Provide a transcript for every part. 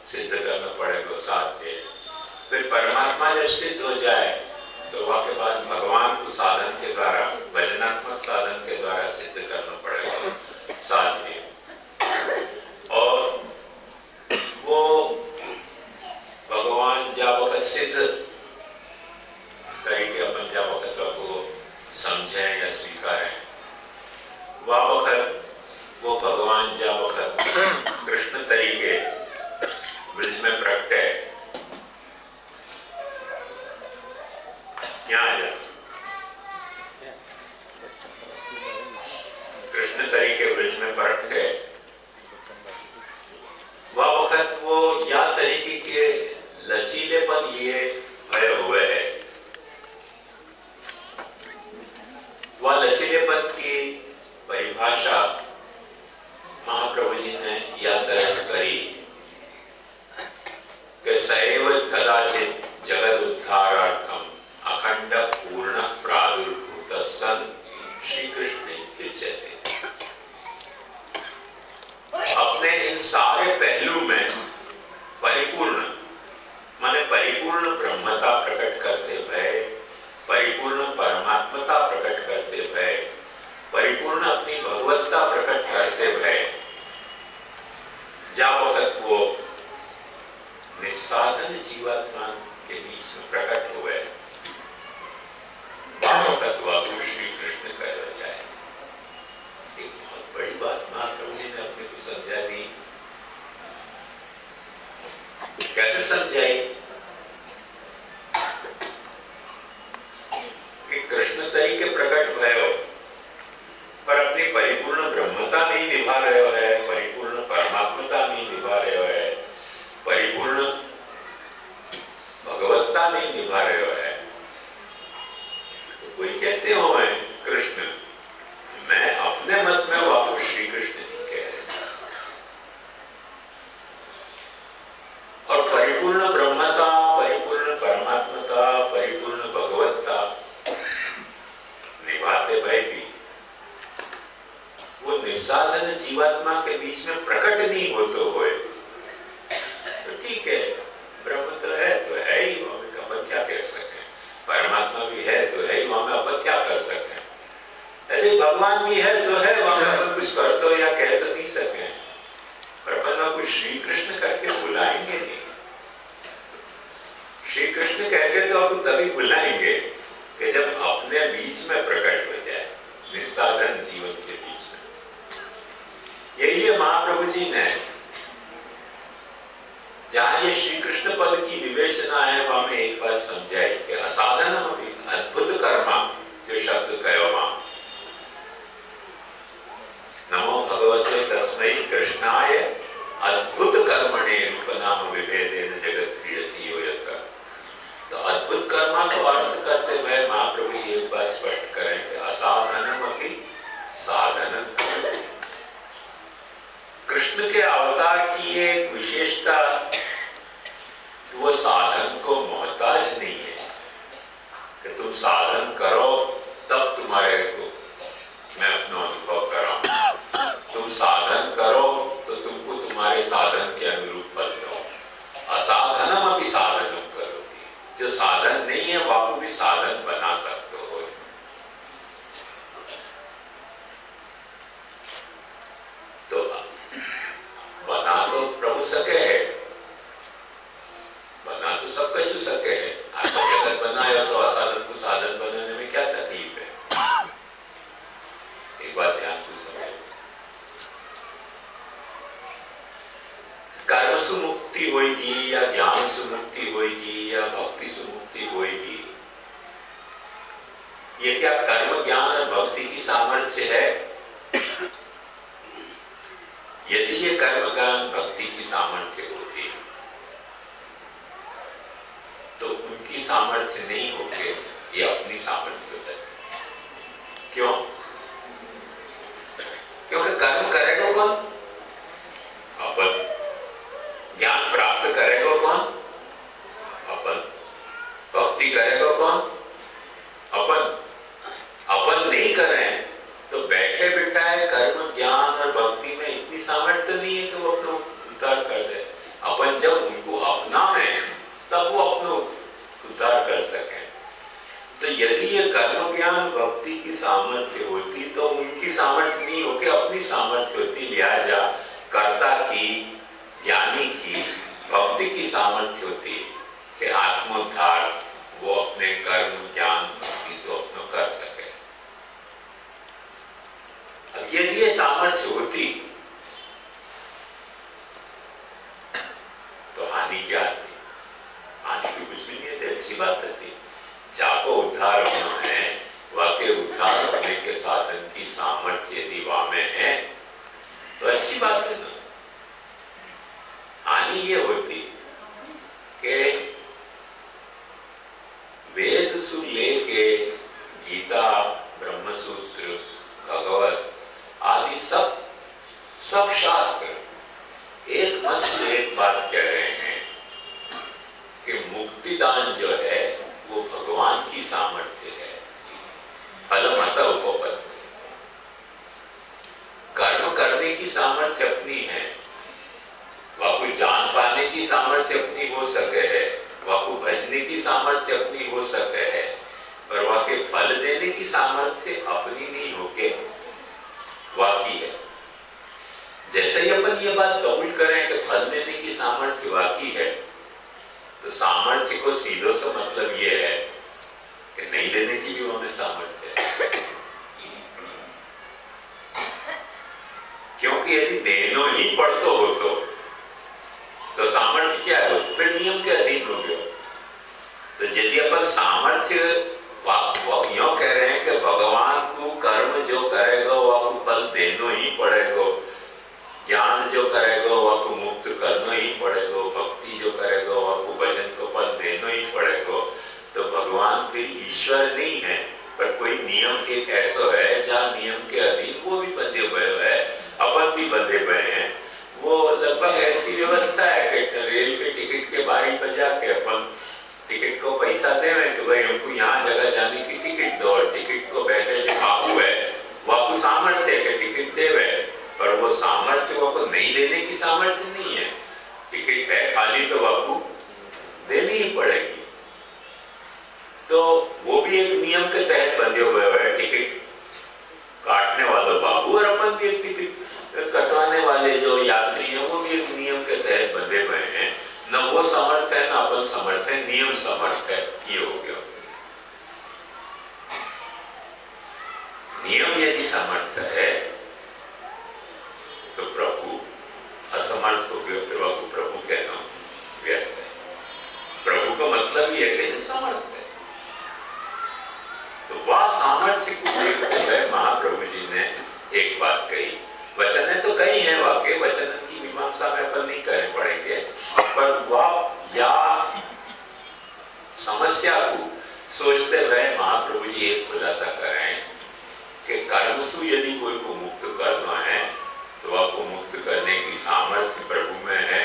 सिद्ध करना पड़ेगा साध्य। फिर परमात्मा जब सिद्ध हो जाए तो वहां के बाद भगवान को साधन के द्वारा, भजनात्मक साधन के द्वारा सिद्ध करना पड़ेगा साध्य। और वो भगवान जब वक्त सिद्ध तरीके अपन जब वक्त को समझे या स्वीकारें, वह वक्त वो भगवान जब वक्त कृष्ण तरीके ब्रज में प्रकटे, यहाँ जा कृष्ण तरीके ब्रज में प्रकटे, वह वक्त वो या तरीके के लचीलेपन लिए भरे हुए है। वह लचीलेपन की परिभाषा महाप्रभु जी ने या तरह से करी कि सैव कदाचित जगद उद्धारार्थम अखंड पूर्ण प्रादुर्भूत सन श्री कृष्ण चिच्यते। अपने इन सारे पहलू में परिपूर्ण माने परिपूर्ण ब्रह्मता प्रकट करते हुए, परिपूर्ण परमात्मता प्रकट करते हुए, परिपूर्ण अपनी भगवत्ता प्रकट करते हुए, जब वक्त वो निस्साधन जीवात्मा के बीच में प्रकट हुए, वक्त वापू श्री कृष्ण कहला जाए। एक बहुत बड़ी बात महाप्रभु जी ने अपने को समझा दी। कैसे समझाई कि कृष्ण तरीके प्रकट भयो पर अपनी परिपूर्ण ब्रह्मता नहीं निभा रहे हो है, परिपूर्ण परमात्मता नहीं निभा रहे हो है, परिपूर्ण भगवत्ता नहीं निभा रहे हो है। तो कोई कहते हो मैं कृष्ण, मैं अपने मत में वापस श्री कृष्ण जी कह रहे हैं। और परिपूर्ण ब्रह्मता, परिपूर्ण परमात्मता, परिपूर्ण भगवत्ता निभाते भय भी वो निस्साधन जीवात्मा के बीच में प्रकट नहीं होते हुए, तो ठीक है, ब्रह्म तो है ही, वहां अपन क्या कह सके, परमात्मा भी है तो है ही, वहां अपन क्या कर सके। ऐसे भगवान भी है तो है, वहां अपन कुछ कर तो या कह तो नहीं सके, पर अपन कुछ श्री कृष्ण करके बुलाएंगे नहीं। श्री कृष्ण कहके तो अब तभी बुलाएंगे कि जब अपने बीच में प्रकट हो जाए, निस्साधन जीवन के बीच में। यही महाप्रभु जी ने जहां ये श्री कृष्ण पद की विवेचना है, वहां में एक बात समझाई कि असाधन अद्भुत कर्मा जो शब्द कहो वहां, नमो भगवते तस्मै कृष्णाय अद्भुत कर्मणे रूप नाम विभेदेन जगत क्रीडति यो यत्र। तो अद्भुत कर्मा को अर्थ करते हुए महाप्रभु जी एक बात स्पष्ट करें कि असाधनम अपि साधनम। कृष्ण के अवतार की एक विशेषता, वो साधन को मोहताज नहीं है कि तुम साधन करो तब तुम्हारे को मैं अपना अनुभव कराऊं। तुम साधन करो तो तुमको तुम्हारे साधन के अनुरूप फल दो। असाधनम अभी साधनम करोति, जो साधन नहीं है वो भी साधन बना सकते हो। तो बना तो प्रभु सके है, बना तो सब कुछ सके है। आपको जगत बनाया तो असाधन को साधन बनाने में क्या तकलीफ है? एक बात ध्यान से समझो, कर्म से मुक्ति होगी या ज्ञान से मुक्ति होगी या भक्ति से मुक्ति होगी, ये क्या कर्म ज्ञान और भक्ति की सामर्थ्य है? यदि ये कर्म ज्ञान भक्ति की सामर्थ्य होती तो उनकी सामर्थ्य नहीं होके ये अपनी सामर्थ्य हो जाती। क्यों? क्योंकि कर्म करेगा कौन? अपन। ज्ञान प्राप्त करेगा कौन? अपन। भक्ति करेगा कौन? अपन। अपन नहीं करें तो बैठे बिठाए कर्म ज्ञान और भक्ति में इतनी सामर्थ्य नहीं है कि वो अपना उद्धार कर दे। अपन जब सामर्थ्य होती, लिहाजा कर्ता की, ज्ञानी की, भक्ति की सामर्थ्य होती है कि आत्मोद्धार वो अपने कर्म, ज्ञान, भक्ति से अपना कर सके। अब यदि ये सामर्थ्य होती तो हानि क्या थी? हानि तो कुछ भी नहीं थी, अच्छी बात थी। जाको उद्धार होना है, वाकई उद्धार होने के साथ उनकी सामर्थ्य यदि वामे है तो अच्छी बात है ना। हानि ये होती कि वेद सु लेके गीता, ब्रह्मसूत्र, भगवत आदि सब शास्त्र एक मन से एक बात कह रहे हैं कि मुक्तिदान जो है वो भगवान की सामर्थ्य है। फलमत उपपत्ति, कर्म करने की सामर्थ्य अपनी है, वाकु जान पाने की सामर्थ्य अपनी हो सके है, वाकु भजने की सामर्थ्य अपनी हो सके है, पर वाके फल देने की सामर्थ्य अपनी नहीं होके वाकी है। जैसे ही अपन ये बात कबूल करें कि फल देने की सामर्थ्य वाकी है, तो सामर्थ्य को सीधो सा मतलब ये है कि नहीं देने की भी हमें सामर्थ्य है। क्योंकि यदि देनो ही पड़तो हो तो सामर्थ्य क्या है? तो फिर नियम के अधीन हो गया। तो यदि अपन सामर्थ्य यो कह रहे हैं कि भगवान को कर्म जो करेगा वो आपको फल देनो ही पड़ेगा, ज्ञान जो करेगा वो आपको मुक्त करना ही पड़ेगा, भक्ति जो करेगा वो आपको भजन को फल देना ही पड़ेगा, तो भगवान फिर ईश्वर नहीं है, पर कोई नियम एक ऐसा है जहाँ नियम के अधीन वो भी बंधे हुए है, अपन भी बंधे हुए हैं। वो लगभग ऐसी व्यवस्था है कि रेल के टिकट के बारी पर जाके अपन टिकट को पैसा देवे कि भाई हमको यहाँ जगह जाने की टिकट दो, और टिकट को बैठे जो बाबू है वो आपको सामर्थ्य है कि टिकट देवे, पर वो सामर्थ्य वो आपको नहीं देने की सामर्थ्य नहीं है। टिकट है खाली तो आपको देनी ही पड़ेगी। तो वो भी एक नियम के तहत बंधे हुए हैं, टिकट काटने वाला बाबू, और अपन भी एक टिकट कटवाने वाले जो यात्री हैं वो भी एक नियम के तहत बंधे हुए हैं। न वो समर्थ है, न अपन समर्थ है, नियम समर्थ है। ये हो गया। नियम यदि समर्थ है तो प्रभु असमर्थ हो गए, फिर आपको प्रभु कहना व्यर्थ है। प्रभु का मतलब ये है कि समर्थ है। तो वह सामर्थ्य को देखते हुए महाप्रभु जी ने एक बात कही। वचन तो कई हैं, वाकई वचन की मीमांसा में अपन नहीं कर पड़ेंगे, पर वह या समस्या को सोचते हुए महाप्रभु जी एक खुलासा करें कि कर्म से यदि कोई को मुक्त करना है तो आपको मुक्त करने की सामर्थ्य प्रभु में है,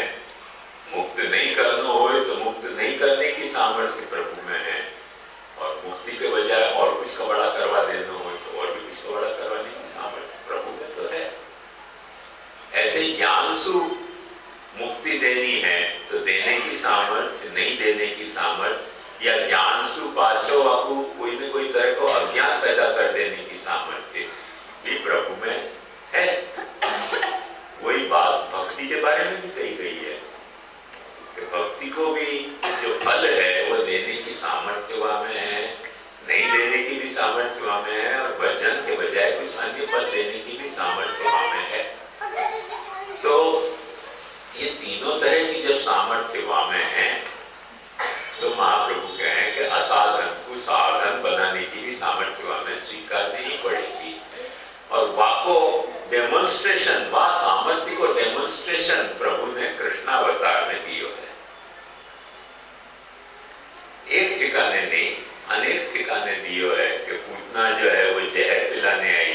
मुक्त नहीं करना हो तो मुक्त नहीं करने की सामर्थ्य प्रभु में है, और मुक्ति के बजाय और कुछ का बड़ा करवा देना हो तो और भी कुछ का बड़ा करवाने की सामर्थ्य प्रभु में तो है। ऐसे ही ज्ञान से मुक्ति देनी है तो देने की सामर्थ्य, नहीं देने की सामर्थ्य, या ज्ञान से पाछो आपको कोई न कोई तरह को अज्ञान पैदा कर देने की सामर्थ्य भी प्रभु में है। वही बात भक्ति के बारे में भी कही गई है कि भक्ति को भी जो फल है वो देने की सामर्थ्य वहां में है, नहीं देने की भी सामर्थ्य वहां में है, और भजन के बजाय कुछ अन्य फल देने की भी सामर्थ्य वहां में है। तो ये तीनों तरह की जब सामर्थ्य वहां में है तो महाप्रभु कहें कि असाधन को साधन बनाने की भी सामर्थ्य वहां में स्वीकारनी ही पड़ेगी, और वाको डेमोन्स्ट्रेशन, वा सामर्थ्य को डेमोन्स्ट्रेशन प्रभु ने कृष्णावतार में दियो है। एक ठिकाने नहीं अनेक ठिकाने दियो है कि पूतना जो है वो जहर पिलाने आई,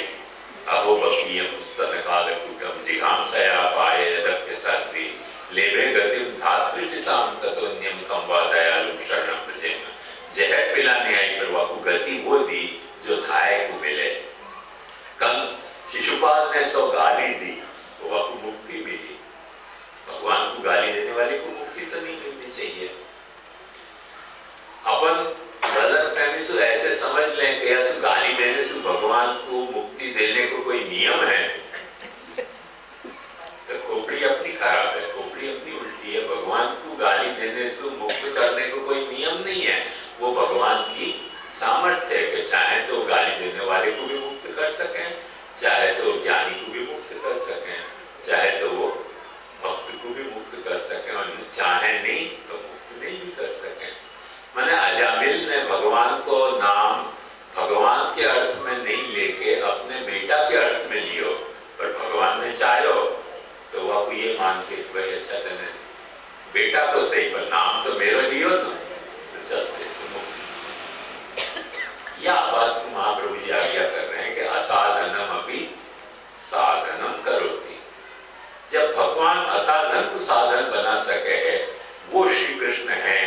अहो बकीयम स्तन काल कुटम जिघांसया पाए यदक्य साथी लेवे गतिम धात्रिचिताम ततोन्यम कम वा दयालुम शरणम भजेम। जहर पिलाने आई पर वाकु गति वो दी जो धाय को मिले। कल शिशुपाल ने सो गाली दी तो वाकु मुक्ति मिली। भगवान को गाली देने वाले को मुक्ति तो नहीं मिलनी चाहिए। अपन गलत फहमी से ऐसे समझ लें कि गाली देने से भगवान को मुक्ति देने को कोई नियम है, जाओ तो वह ये मान के भाई अच्छा तेने बेटा तो सही पर नाम तो मेरो दियो तो चलते या बात महाप्रभु जी आज्ञा कर रहे हैं कि असाधनम अभी साधनम करोति। जब भगवान असाधन को साधन बना सके है वो श्री कृष्ण है,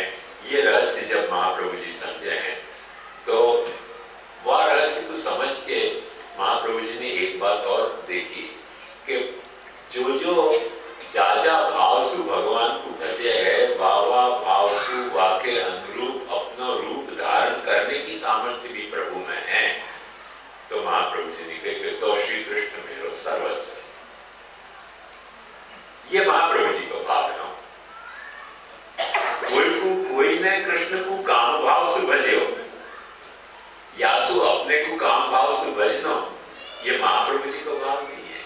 ये रहस्य जब महाप्रभु जी समझे हैं तो वह रहस्य को समझ के महाप्रभु जी ने एक बात और देखी कि जो जो जाजा भावसु भगवान को भजे है वावा भावसु वाके अनुरूप अपना रूप धारण करने की सामर्थ्य भी प्रभु में है। तो महाप्रभु जी ने कहे तो श्री कृष्ण मेरो सर्वस्व। ये महाप्रभु जी को भाव है। कोई ने कृष्ण को काम भाव से भजो यासु अपने को काम भाव से भजनो, ये महाप्रभु जी को भाव नहीं है।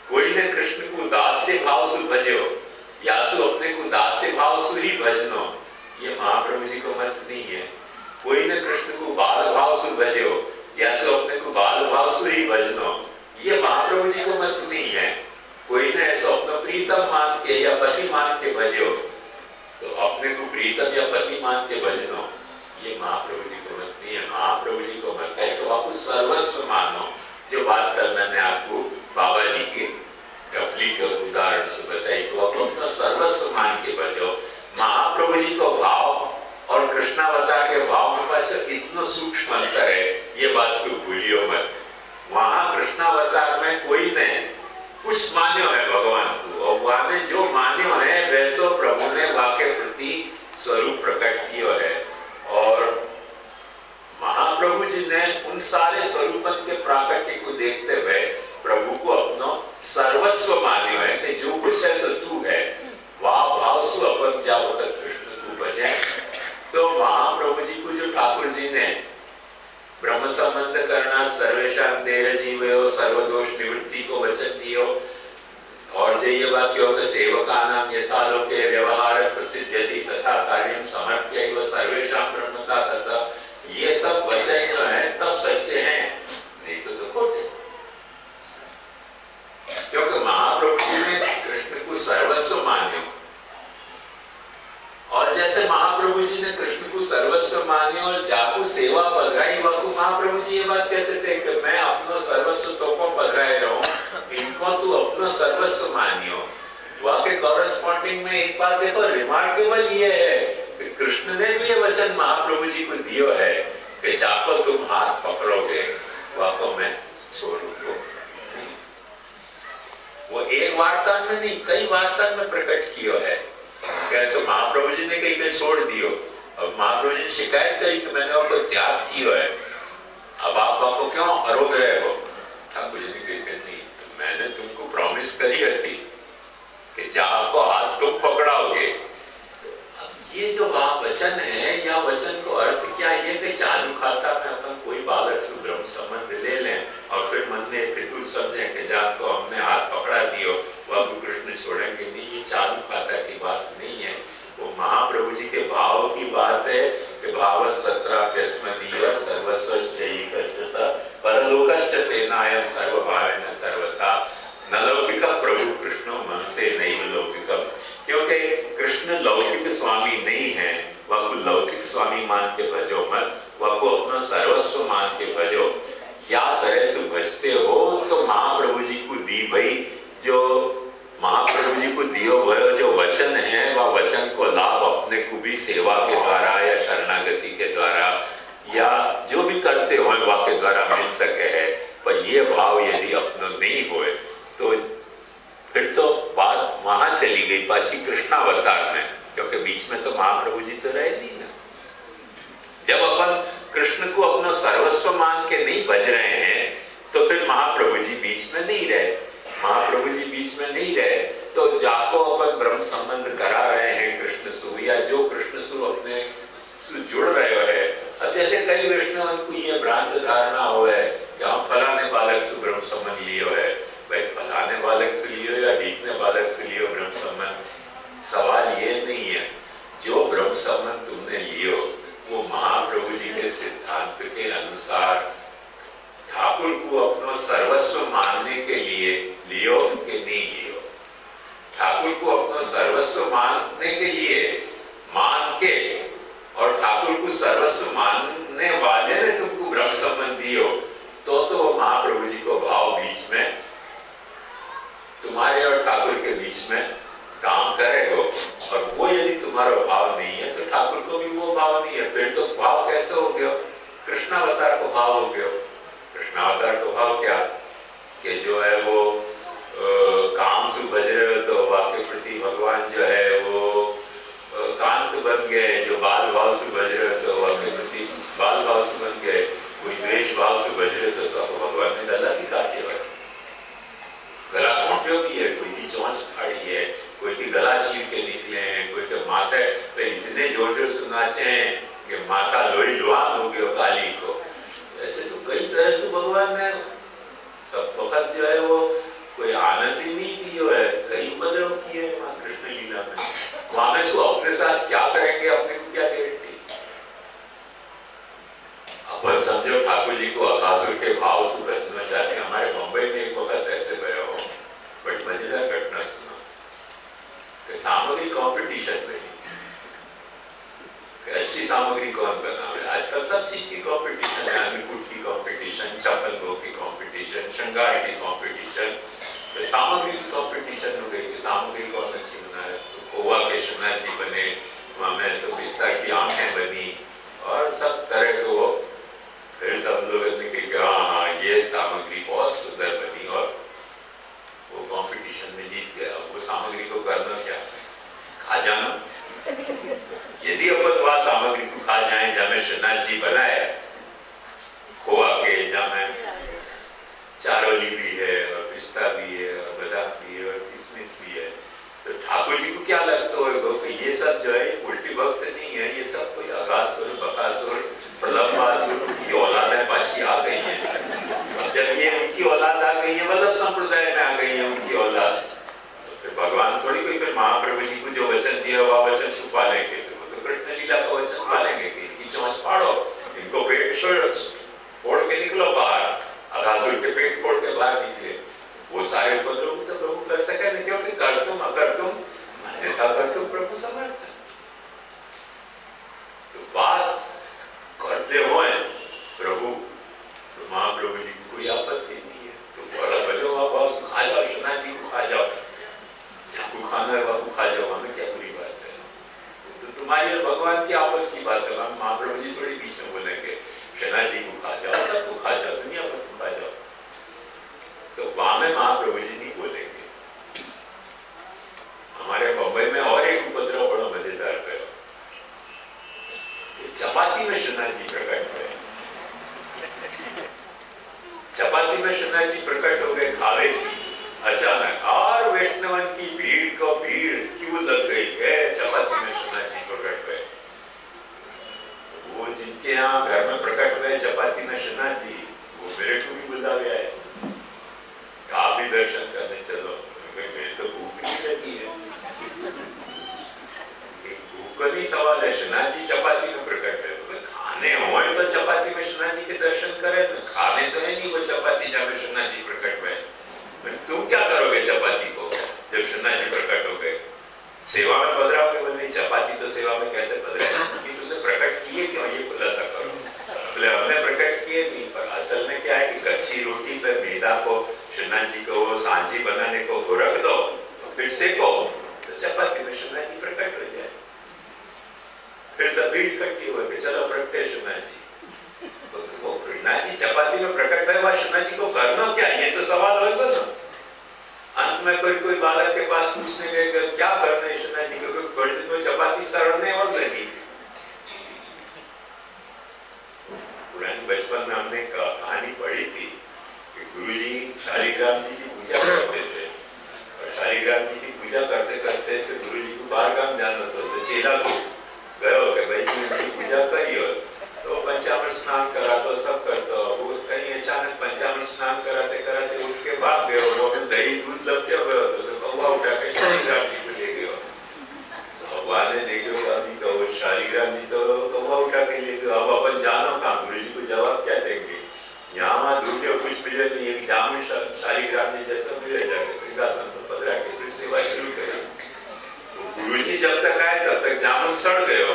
कोई ने कृष्ण को दास्य भाव से भजो यासु अपने को दास्य भाव से ही भजनो, ये महाप्रभु जी को मत नहीं है। कोई ने कृष्ण को बाल भाव से भजो यासु अपने को बाल भाव से ही भजनो, ये महाप्रभु जी को मत नहीं है। कोई ने ऐसा अपना प्रीतम मान के या पति मान के भजो तो अपने को प्रीतम या पति मान के भजनो, ये महाप्रभु जी को मत नहीं है। महाप्रभु जी को मत है तो आपको सर्वस्व मानो। जो बात कल मैंने आपको बाबा जी की डबली के उदाहरण से बताई तो आपको अपना सर्वस्व मान के भजो। महाप्रभु जी को भाव और कृष्णावतार के भाव में पास इतना सूक्ष्म अंतर है, ये बात को भूलियो मत। वहां कृष्णावतार में कोई ने कुछ मान्यो है भगवान को और वहां में जो मान्यो है वैसो प्रभु ने वाके प्रति स्वरूप प्रकट किया है। और महाप्रभु जी ने उन सारे स्वरूपन के प्राकट्य को देखते हुए प्रभु को अपना सर्वस्व मान्यो है कि जो कुछ है सो तू है, वाह भाव सु अपन जाओ कृष्ण को बजे। तो महाप्रभु जी को जो ठाकुर जी ने ब्रह्म संबंध करना सर्वेशां देह जीवयो सर्वदोष निवृत्ति को वचन दियो और जो ये वाक्य होगा सेवका नाम यथालोके व्यवहार प्रसिद्ध्यति तथा कार्यम समर्प्य एव सर्वेशां ब्रह्मता तथा, ये सब वचन जो है तब सच्चे हैं, नहीं तो खोटे। क्योंकि महाप्रभु जी ने कृष्ण को सर्वस्व मान्यो और जैसे महाप्रभु जी ने कृष्ण को सर्वस्व माने और जाकू सेवा पधराई वाकू महाप्रभु जी ये बात कहते थे कि मैं अपनो सर्वस्व तो को पधराए रहूं, इनको तू अपनो सर्वस्व मानियो। वाके कॉरेस्पॉन्डिंग में एक बात देखो रिमार्केबल ये है कि कृष्ण ने भी ये वचन महाप्रभु जी को दियो है कि जाको तुम हाथ पकड़ोगे वाको मैं छोड़ूंगा। वो एक वार्ता में नहीं कई वार्ता में प्रकट किया है। कैसे महाप्रभु जी ने कहीं के छोड़ दियो, अब महाप्रभु जी शिकायत करी कि मैंने आपको त्याग किया है, अब आप आपको क्यों अरोग रहे हो। ठाकुर जी ने कही नहीं, तो मैंने तुमको प्रॉमिस करी थी कि जहां को हाथ तुम पकड़ाओगे। अब ये जो वचन है या वचन को अर्थ क्या है कि चालू खाता में अपन कोई बालक से ब्रह्म संबंध ले लें और फिर मन में फितूर समझे कि जहां को हमने हाथ पकड़ा दियो वह कृष्ण छोड़ेंगे नहीं, ये चालू खाता की बात नहीं है। वो महाप्रभु जी के भाव की बात है कि भावस्तत्राप्यस्मदीय सर्वस्वश्चैकस्य परलोकस्य तेनायं सर्वभावेन सर्वथा न लौकिक प्रभु कृष्णो मनते नैव लौकिकम। क्योंकि कृष्ण लौकिक स्वामी नहीं है, वह को लौकिक स्वामी मान के भजो मत, वह को अपना सर्वस्व मान के भजो। या तरह से भजते हो तो महाप्रभु जी को दी भाई जो महाप्रभु जी को दियो वह जो वचन है वह वचन को लाभ अपने को भी सेवा के द्वारा या शरणागति के द्वारा या जो भी करते हो वह के द्वारा मिल सके है। पर ये भाव यदि अपना नहीं होए तो फिर तो बात वहां चली गई पाची कृष्णावतार में, क्योंकि बीच में तो महाप्रभु जी तो रहे नहीं ना। जब अपन कृष्ण को अपना सर्वस्व मान के नहीं भज रहे हैं तो फिर महाप्रभु जी बीच में नहीं रहे। महाप्रभु जी बीच में नहीं रहे तो जाको अपन ब्रह्म संबंध करा रहे हैं कृष्ण सु या जो कृष्ण सु अपने जुड़ रहे है। अब जैसे कई वैष्णव को ये भ्रांत धारणा हो है कि हम फलाने बालक से ब्रह्म संबंध लियो है, भाई फलाने बालक से लियो या ढीकने बालक से लियो ब्रह्म संबंध। सवाल ये नहीं है, जो ब्रह्म संबंध तुमने लियो वो महाप्रभु जी के सिद्धांत के अनुसार ठाकुर को अपना सर्वस्व मानने के लिए लियो कि नहीं, ठाकुर को अपना सर्वस्व मानने के लिए मान के, और ठाकुर को सर्वस्व मानने वाले ने तुमको ब्रह्म संबंध दियो, तो महाप्रभु जी को भाव बीच में, तुम्हारे और ठाकुर के बीच में काम करेगा। और वो यदि तुम्हारा भाव नहीं है तो ठाकुर को भी वो भाव नहीं है, फिर तो भाव कैसे हो गया? कृष्णावतार को भाव हो गया। कृष्णावतार को भाव क्या कि जो है वो काम से बज रहे हो तो वाक्य प्रति भगवान जो है वो कांत बन गए, जो बाल भाव से बज रहे हो तो वाक्य प्रति बाल भाव से बन गए, कोई द्वेष भाव से बज रहे हो तो आपको भगवान ने गला भी काटे हुआ, गला घोंटे भी है, कोई की चोंच फाड़ी है, कोई की गला चीर के निकले हैं, कोई के माथे पे इतने जोर जोर से नाचे हैं कि माथा लोही लुहान हो गया काली को। ऐसे तो कई तरह से भगवान ने सब वक्त जो है वो कोई आनंद ही नहीं की, जो है कई उपद्रव किए वहां कृष्ण लीला में। वहां में सो अपने साथ क्या करेंगे, अपने को क्या गारंटी? अपन समझो ठाकुर जी को अकासुर के भाव से बचना चाहते हैं। हमारे मुंबई में एक वक्त ऐसे गया हो, बट मजेदार घटना सुना, सामग्री कंपटीशन में अच्छी सामग्री कौन बनावे। आजकल सब चीज की कंपटीशन है, अन्नकूट की कंपटीशन, चप्पल गो की कंपटीशन, श्रृंगार की कंपटीशन, तो सामग्री की कंपटीशन हो गई कि सामग्री कौन अच्छी बनाए। तो गोवा के शनाथ जी बने, वहां में सब पिस्ता की आंखें बनी और सब तरह को, फिर सब लोगों ने कहा हाँ ये सामग्री बहुत सुंदर बनी और वो कंपटीशन में जीत गया। वो सामग्री को करना क्या? खा जाना। यदि अपन वह सामग्री को खा जाए जहाँ में श्रीनाथ जी बनाए, खोआ के जहाँ में चारोली भी है और पिस्ता भी है और बादाम भी है और किशमिश भी है, तो ठाकुर जी को क्या लगता होगा कि ये सब जो है उल्टी भक्त नहीं है, ये सब कोई अकासुर बकासुर प्रलंबासुर की औलाद है, पाछी आ गई है। जब ये उनकी औलाद आ गई है, मतलब संप्रदाय में आ गई है उनकी औलाद, तो फिर भगवान थोड़ी कोई फिर महाप्रभु जी को जो वचन दिया वह वचन छुपा लेंगे। वो तो कृष्ण लीला का वचन पालेंगे कि इनकी चोंच फाड़ो, इनको पेट फोड़ के निकलो बाहर, अघासुर के पेट फोड़ के बाहर निकले। वो सारे उपद्रव तो प्रभु कर सके नहीं, क्योंकि कर तुम अगर तुम कर तुम प्रभु समर्थ है। तो बात करते हुए प्रभु तो महाप्रभु जी को कोई आपत्ति नहीं है, तो बड़ा बलो आप खा जाओ, श्रीनाथ जी को खा जाओ, जिसको खाना है बाबू खा जाओ, हमें क्या बुरी बात है। तो तुम्हारी और भगवान की आपस की बात है, महाप्रभु जी थोड़ी बीच में बोलेंगे श्रीनाथ जी को खा जाओ, सबको खा जाओ, दुनिया भर को खा जाओ, तो वहां में महाप्रभु जी नहीं बोलेंगे। हमारे मुंबई में और एक उपद्रव बड़ा मजेदार है, चपाती में श्रीनाथ जी प्रकट हुए। चपाती में श्रीनाथ जी प्रकट हो गए खावे की अचानक, और वैष्णवन की भीड़ को भीड़ क्यों लग गई है, चपाती में श्रीनाथ जी प्रकट हुए। वो जिनके यहाँ घर में प्रकट हुए चपाती में श्रीनाथ जी, वो मेरे को भी बुला गया है, आप भी दर्शन करने चलो। मेरी तो भूख नहीं लगी है, भूख का नहीं सवाल है, श्रीनाथ जी चपाती में प्रकट है, तो खाने हो तो चपाती में श्रीनाथ जी के दर्शन करें, तो खाने तो है नहीं वो चपाती जहाँ में श्रीनाथ जी प्रकट हुए। तुम क्या करोगे चपाती को जब श्रीनाथ जी प्रकट हो गए? सेवा में बदलाव के बोले चपाती तो सेवा में कैसे बदलाए, तुमने प्रकट किए क्यों, ये खुलासा करो। बोले हमने प्रकट किए नहीं, पर असल में क्या है कि कच्ची रोटी पे मैदा को श्रीनाथ जी को वो सांझी बनाने को रख दो, तो फिर सेको, तो चपाती में श्रीनाथ जी प्रकट हो जाए। फिर सब भीड़ इकट्ठी हो गई, चलो प्रकटे श्रीनाथ जी। वो श्रीनाथ जी चपाती में प्रकट है, वह श्रीनाथ जी को करना क्या, ये तो सवाल होगा ना। अंत में कोई बालक के पास पूछने गए क्या करना है श्रीनाथ जी को, थोड़ी दिन में चपाती सड़ने और लगी। पुराने बचपन में हमने कहानी पढ़ी थी कि गुरुजी शालिग्राम जी की पूजा करते थे, और शालिग्राम जी की पूजा करते करते तो गुरुजी को बाहर काम जाना था, तो चेला को गयो कि भाई जी पूजा करियो, तो पंचामृत स्नान करा तो सब करता, वो कहीं अचानक पंचामृत स्नान कराते कराते उठ के भाग गए, वो दही दूध लपटे हुए हो तो कौवा उठा के शालिग्राम जी को ले गयो। भगवान ने देखो अभी तो शालिग्राम जी तो कौवा उठा के ले गयो, अब अपन जानो कहाँ, गुरु जी को जवाब क्या देंगे? यहाँ दूर के कुछ मिले नहीं, एक जामुन शालिग्राम जी जैसा मिले जाके सड़ गए हो।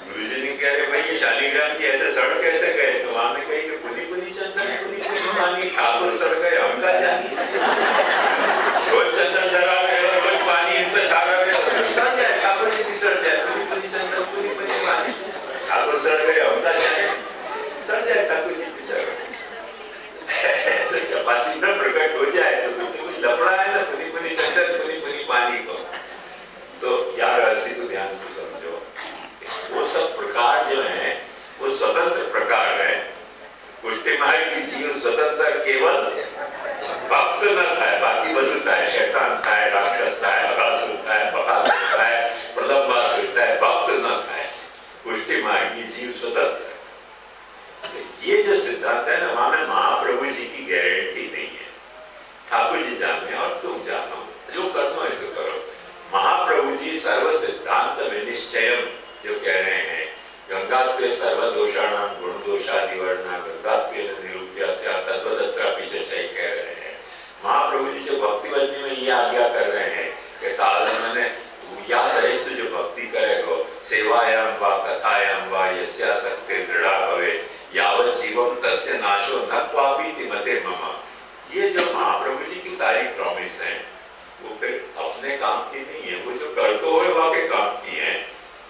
गुरुजी ने कह रहे भाई ये शालिग्राम की ऐसे सड़ कैसे गए? तो वहां ने कही कि पुनी पुनी चंदन पुनी पुनी पानी, ठाकुर सड़ गए हम क्या जानिए। रोज चंदन डरा गए, रोज पानी इन पे धारा गए, सड़ जाए ठाकुर जी की सड़ जाए, पुनी पुनी चंदन पुनी पुनी पानी, ठाकुर सड़ गए हम क्या जाने, सड़ जाए ठाकुर जी की सड़। ऐसे चपाती न प्रकट हो जाए तो कुछ लपड़ा है ना, पुनी पुनी चंदन पुनी पुनी पानी को। तो यार रहस्य को ध्यान से समझो, वो सब प्रकार जो है वो स्वतंत्र प्रकार है। पुष्टि मार्ग की जीव स्वतंत्र केवल भक्त न था, बाकी બધું થાય, शैतान થાય, राक्षस થાય, अगासुर થાય, बकासुर થાય, प्रलंबासुर થાય, भक्त न था। पुष्टि मार्ग की जीव स्वतंत्र। ये जो सिद्धांत है ना, वहां में महाप्रभु जी की गारंटी नहीं है। ठाकुर जी जाने और तुम जानो, जो करना है सो करो। महाप्रभु जी सर्व सिद्धांत विनिश्चयम जो कह रहे हैं, गंगात्वे सर्वदोषाणां गुणदोषादिवर्णा गंगात्वे निरूप्यस्य तद्वदत्रापि च कह रहे हैं। महाप्रभु जी जो भक्ति वचनी में ये आज्ञा कर रहे हैं कि तालमने याद रहे से जो भक्ति करेगो, सेवायाम वा कथायाम वा यस्यासक्ते दृढ़ा भवे यावत् जीवम तस्य नाशो न क्वापि मते मम। ये जो महाप्रभु जी की सारी प्रॉमिस हैं वो फिर अपने काम की नहीं है, वो जो करते हुए वाके काम की है।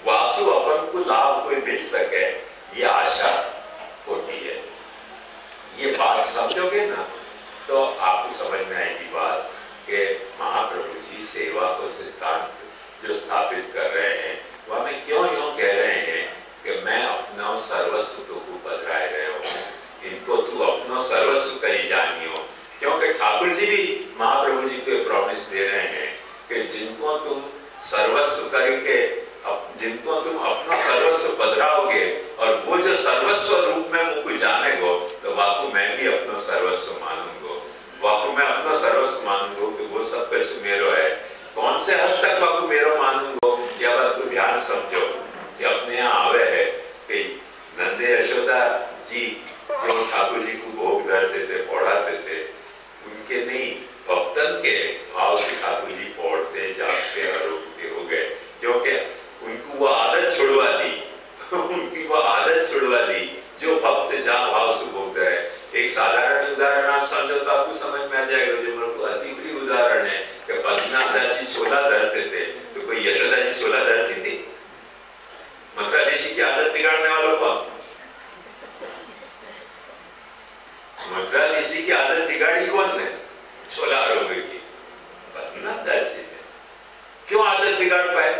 वासु अपन को लाभ कोई मिल सके ये आशा होती है। ये बात समझोगे ना तो आपको समझ में आएगी बात कि महाप्रभु जी सेवा को सिद्धांत जो स्थापित कर रहे हैं वह में क्यों यूं कह रहे हैं कि मैं अपना सर्वस्व तो को बदराए रहे हूँ, इनको तू अपना सर्वस्व करी जानियो। क्योंकि ठाकुर जी भी महाप्रभु जी को प्रॉमिस दे रहे हैं कि जिनको तुम सर्वस्व करके, जिनको तुम अपना सर्वस्व बदराओगे और वो जो सर्वस्व रूप में मुझको जानेगो तो वाकु मैं भी अपना सर्वस्व मानूंगो, वाकु मैं अपना सर्वस्व मानूंगो कि वो सब कुछ मेरो है। कौन से हद तक वाकु मेरो मानूंगो, यह बात को ध्यान समझो कि अपने यहाँ आवे है कि नंदे यशोदा जी जो ठाकुर जी को भोग धरते थे, पढ़ाते थे, उनके नहीं भक्तन के भाव से ठाकुर जी पढ़ते जागते आरोग्य हो गए, क्योंकि उनको वो आदत छुड़वा दी उनकी वो आदत छुड़वा दी जो भक्त जहाँ भाव से भोग रहे। एक साधारण उदाहरण आप समझो तो आपको समझ में आ जाएगा, जो मेरे को अति प्रिय उदाहरण है कि पद्मनाभ दास जी छोला धरते थे तो कोई यशोदा जी छोला धरती थी? मथुरा ऋषि की आदत बिगाड़ने वालों को, मथुरा ऋषि की आदत बिगाड़ी कौन ने? छोला आरोग्य की पद्मनाभ दास जी ने। क्यों आदत बिगाड़ पाए?